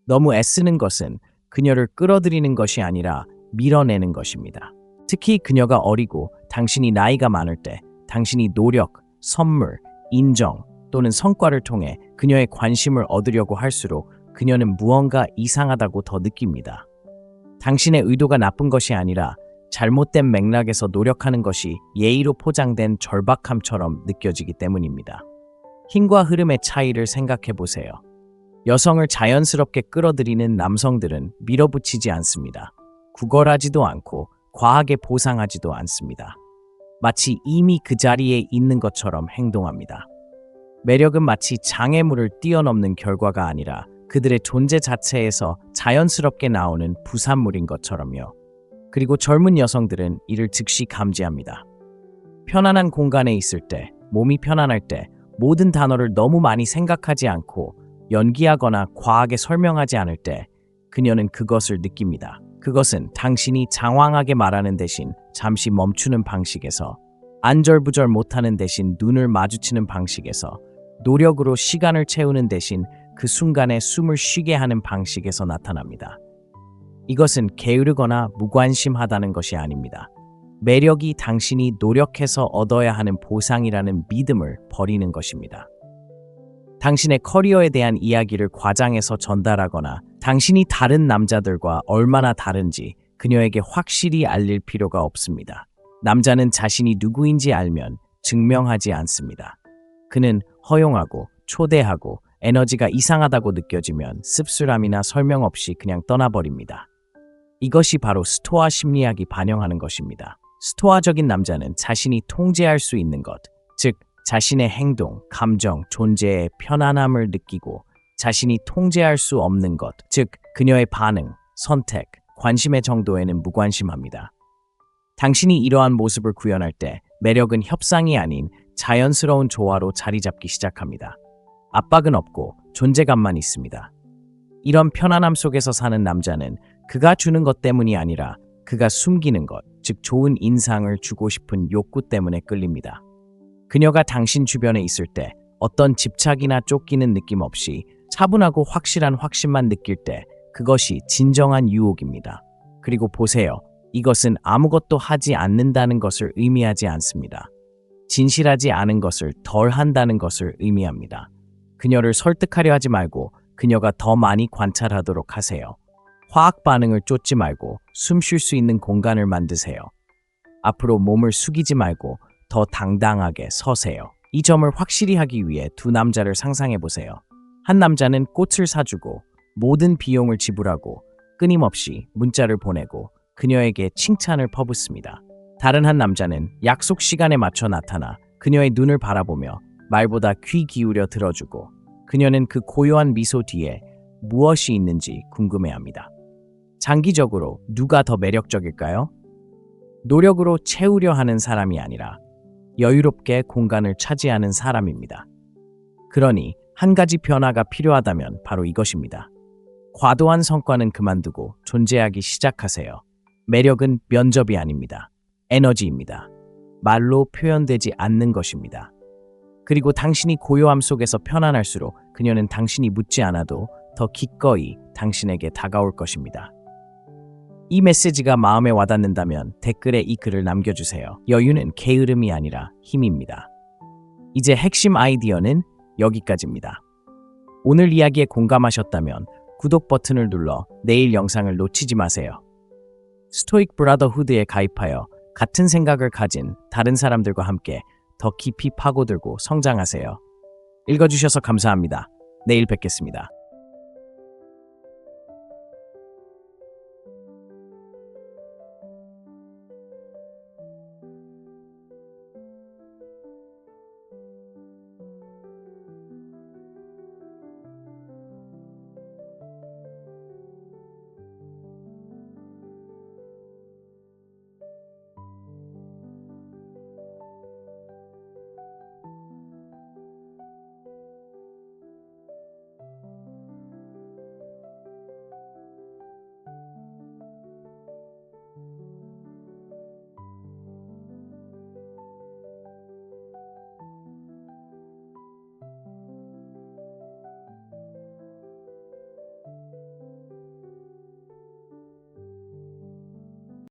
너무 애쓰는 것은 그녀를 끌어들이는 것이 아니라 밀어내는 것입니다. 특히 그녀가 어리고 당신이 나이가 많을 때 당신이 노력, 선물, 인정 또는 성과를 통해 그녀의 관심을 얻으려고 할수록 그녀는 무언가 이상하다고 더 느낍니다. 당신의 의도가 나쁜 것이 아니라 잘못된 맥락에서 노력하는 것이 예의로 포장된 절박함처럼 느껴지기 때문입니다. 힘과 흐름의 차이를 생각해 보세요. 여성을 자연스럽게 끌어들이는 남성들은 밀어붙이지 않습니다. 구걸하지도 않고 과하게 보상하지도 않습니다. 마치 이미 그 자리에 있는 것처럼 행동합니다. 매력은 마치 장애물을 뛰어넘는 결과가 아니라 그들의 존재 자체에서 자연스럽게 나오는 부산물인 것처럼요. 그리고 젊은 여성들은 이를 즉시 감지합니다. 편안한 공간에 있을 때, 몸이 편안할 때 모든 단어를 너무 많이 생각하지 않고 연기하거나 과하게 설명하지 않을 때 그녀는 그것을 느낍니다. 그것은 당신이 장황하게 말하는 대신 잠시 멈추는 방식에서, 안절부절 못하는 대신 눈을 마주치는 방식에서, 노력으로 시간을 채우는 대신 그 순간에 숨을 쉬게 하는 방식에서 나타납니다. 이것은 게으르거나 무관심하다는 것이 아닙니다. 매력이 당신이 노력해서 얻어야 하는 보상이라는 믿음을 버리는 것입니다. 당신의 커리어에 대한 이야기를 과장해서 전달하거나 당신이 다른 남자들과 얼마나 다른지 그녀에게 확실히 알릴 필요가 없습니다. 남자는 자신이 누구인지 알면 증명하지 않습니다. 그는 허용하고 초대하고 에너지가 이상하다고 느껴지면 씁쓸함이나 설명 없이 그냥 떠나버립니다. 이것이 바로 스토아 심리학이 반영하는 것입니다. 스토아적인 남자는 자신이 통제할 수 있는 것, 즉 자신의 행동, 감정, 존재의 편안함을 느끼고 자신이 통제할 수 없는 것, 즉 그녀의 반응, 선택, 관심의 정도에는 무관심합니다. 당신이 이러한 모습을 구현할 때 매력은 협상이 아닌 자연스러운 조화로 자리 잡기 시작합니다. 압박은 없고 존재감만 있습니다. 이런 편안함 속에서 사는 남자는 그가 주는 것 때문이 아니라 그가 숨기는 것, 즉 좋은 인상을 주고 싶은 욕구 때문에 끌립니다. 그녀가 당신 주변에 있을 때 어떤 집착이나 쫓기는 느낌 없이 차분하고 확실한 확신만 느낄 때 그것이 진정한 유혹입니다. 그리고 보세요. 이것은 아무것도 하지 않는다는 것을 의미하지 않습니다. 진실하지 않은 것을 덜 한다는 것을 의미합니다. 그녀를 설득하려 하지 말고 그녀가 더 많이 관찰하도록 하세요. 화학 반응을 쫓지 말고 숨 쉴 수 있는 공간을 만드세요. 앞으로 몸을 숙이지 말고 더 당당하게 서세요. 이 점을 확실히 하기 위해 두 남자를 상상해 보세요. 한 남자는 꽃을 사주고 모든 비용을 지불하고 끊임없이 문자를 보내고 그녀에게 칭찬을 퍼붓습니다. 다른 한 남자는 약속 시간에 맞춰 나타나 그녀의 눈을 바라보며 말보다 귀 기울여 들어주고 그녀는 그 고요한 미소 뒤에 무엇이 있는지 궁금해합니다. 장기적으로 누가 더 매력적일까요? 노력으로 채우려 하는 사람이 아니라 여유롭게 공간을 차지하는 사람입니다. 그러니 한 가지 변화가 필요하다면 바로 이것입니다. 과도한 성과는 그만두고 존재하기 시작하세요. 매력은 면접이 아닙니다. 에너지입니다. 말로 표현되지 않는 것입니다. 그리고 당신이 고요함 속에서 편안할수록 그녀는 당신이 묻지 않아도 더 기꺼이 당신에게 다가올 것입니다. 이 메시지가 마음에 와닿는다면 댓글에 이 글을 남겨주세요. 여유는 게으름이 아니라 힘입니다. 이제 핵심 아이디어는 여기까지입니다. 오늘 이야기에 공감하셨다면 구독 버튼을 눌러 내일 영상을 놓치지 마세요. 스토익 브라더후드에 가입하여 같은 생각을 가진 다른 사람들과 함께 더 깊이 파고들고 성장하세요. 읽어주셔서 감사합니다. 내일 뵙겠습니다.